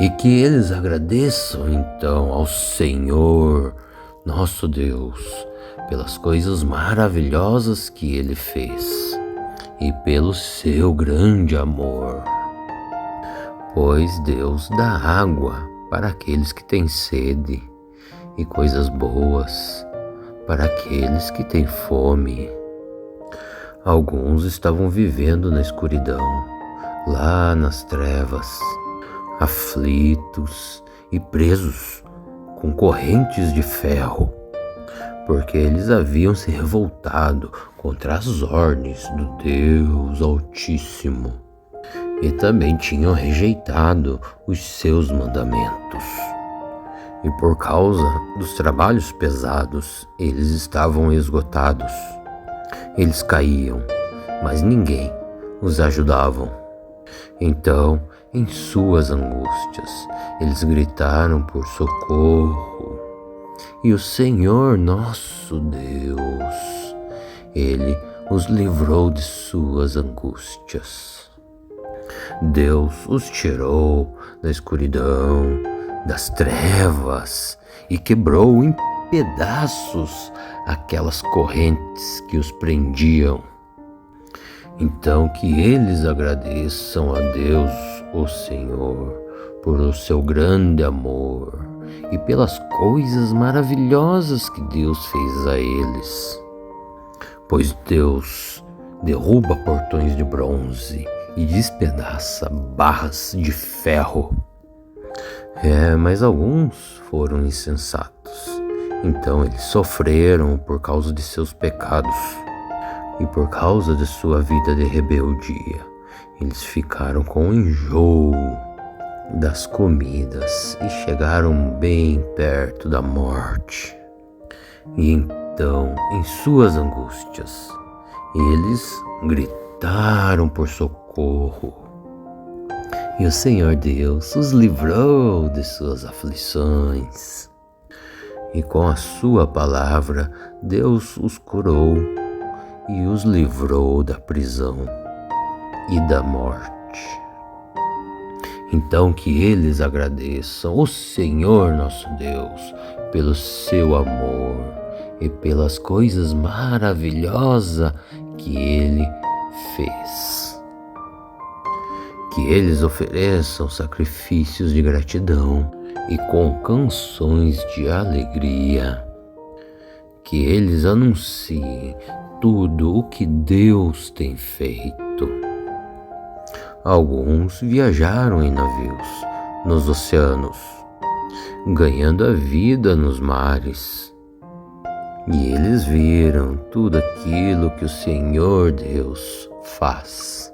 E que eles agradeçam então ao Senhor, nosso Deus, pelas coisas maravilhosas que Ele fez e pelo seu grande amor. Pois Deus dá água para aqueles que têm sede e coisas boas para aqueles que têm fome. Alguns estavam vivendo na escuridão, lá nas trevas, aflitos e presos com correntes de ferro, porque eles haviam se revoltado contra as ordens do Deus Altíssimo e também tinham rejeitado os seus mandamentos. E por causa dos trabalhos pesados, eles estavam esgotados. Eles caíam, mas ninguém os ajudava. Então, em suas angústias, eles gritaram por socorro. E o Senhor nosso Deus, Ele os livrou de suas angústias. Deus os tirou da escuridão, das trevas, e quebrou em pedaços aquelas correntes que os prendiam. Então que eles agradeçam a Deus, o Senhor, por o seu grande amor e pelas coisas maravilhosas que Deus fez a eles. Pois Deus derruba portões de bronze e despedaça barras de ferro. Mas alguns foram insensatos. Então eles sofreram por causa de seus pecados e por causa de sua vida de rebeldia. Eles ficaram com enjoo das comidas e chegaram bem perto da morte. E então, em suas angústias, eles gritaram por socorro. E o Senhor Deus os livrou de suas aflições. E com a sua palavra, Deus os curou e os livrou da prisão e da morte. Então que eles agradeçam o Senhor nosso Deus pelo seu amor e pelas coisas maravilhosas que Ele fez. Que eles ofereçam sacrifícios de gratidão e com canções de alegria. Que eles anunciem tudo o que Deus tem feito. Alguns viajaram em navios nos oceanos, ganhando a vida nos mares. E eles viram tudo aquilo que o Senhor Deus faz.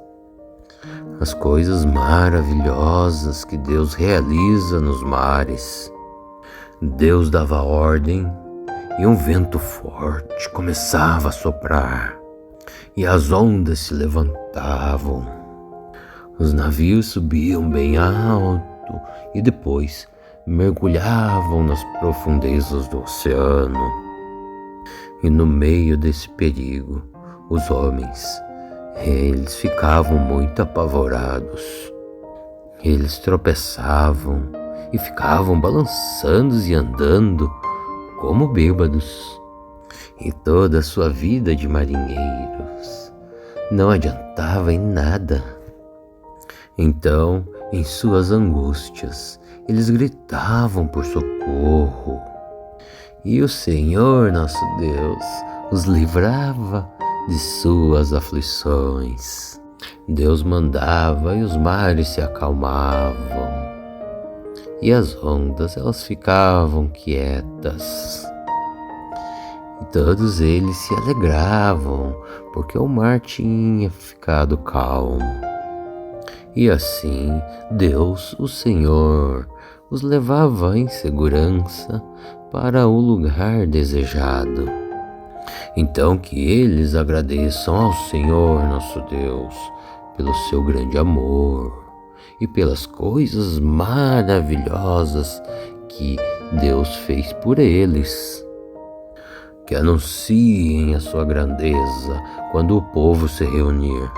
As coisas maravilhosas que Deus realiza nos mares. Deus dava ordem e um vento forte começava a soprar e as ondas se levantavam. Os navios subiam bem alto e depois mergulhavam nas profundezas do oceano. E no meio desse perigo, os homens, eles ficavam muito apavorados. Eles tropeçavam e ficavam balançando e andando como bêbados. E toda a sua vida de marinheiros não adiantava em nada. Então, em suas angústias, eles gritavam por socorro. E o Senhor nosso Deus os livrava de suas aflições. Deus mandava e os mares se acalmavam. E as ondas, elas ficavam quietas. E todos eles se alegravam, porque o mar tinha ficado calmo. E assim, Deus, o Senhor, os levava em segurança para o lugar desejado. Então que eles agradeçam ao Senhor nosso Deus pelo seu grande amor e pelas coisas maravilhosas que Deus fez por eles. Que anunciem a sua grandeza quando o povo se reunir,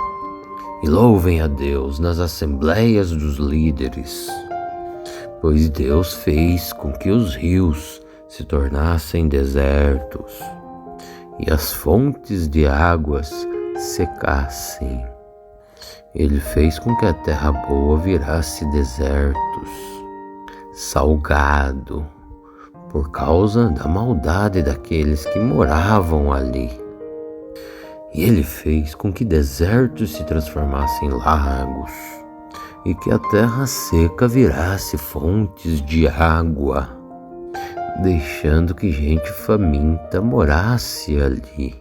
e louvem a Deus nas assembleias dos líderes, pois Deus fez com que os rios se tornassem desertos e as fontes de águas secassem. Ele fez com que a terra boa virasse desertos, salgado, por causa da maldade daqueles que moravam ali. E ele fez com que desertos se transformassem em lagos, e que a terra seca virasse fontes de água, deixando que gente faminta morasse ali.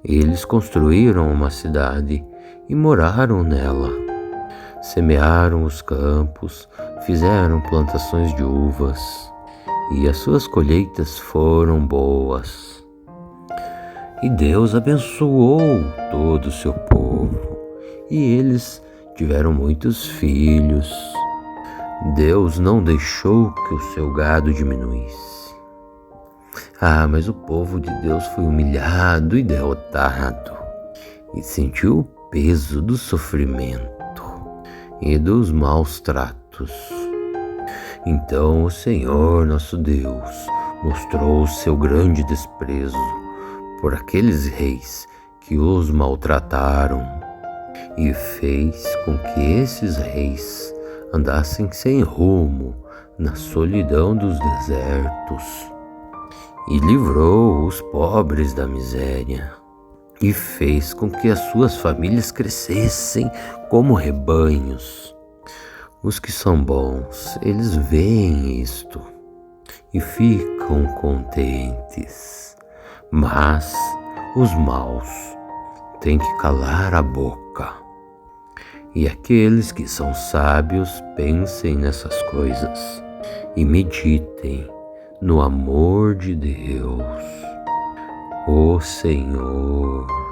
Eles construíram uma cidade e moraram nela. Semearam os campos, fizeram plantações de uvas, e as suas colheitas foram boas. E Deus abençoou todo o seu povo, e eles tiveram muitos filhos. Deus não deixou que o seu gado diminuísse. Mas o povo de Deus foi humilhado e derrotado, e sentiu o peso do sofrimento e dos maus tratos. Então o Senhor nosso Deus mostrou o seu grande desprezo por aqueles reis que os maltrataram, e fez com que esses reis andassem sem rumo na solidão dos desertos, e livrou os pobres da miséria, e fez com que as suas famílias crescessem como rebanhos. Os que são bons, eles veem isto e ficam contentes, mas os maus têm que calar a boca. E aqueles que são sábios pensem nessas coisas e meditem no amor de Deus, o Senhor.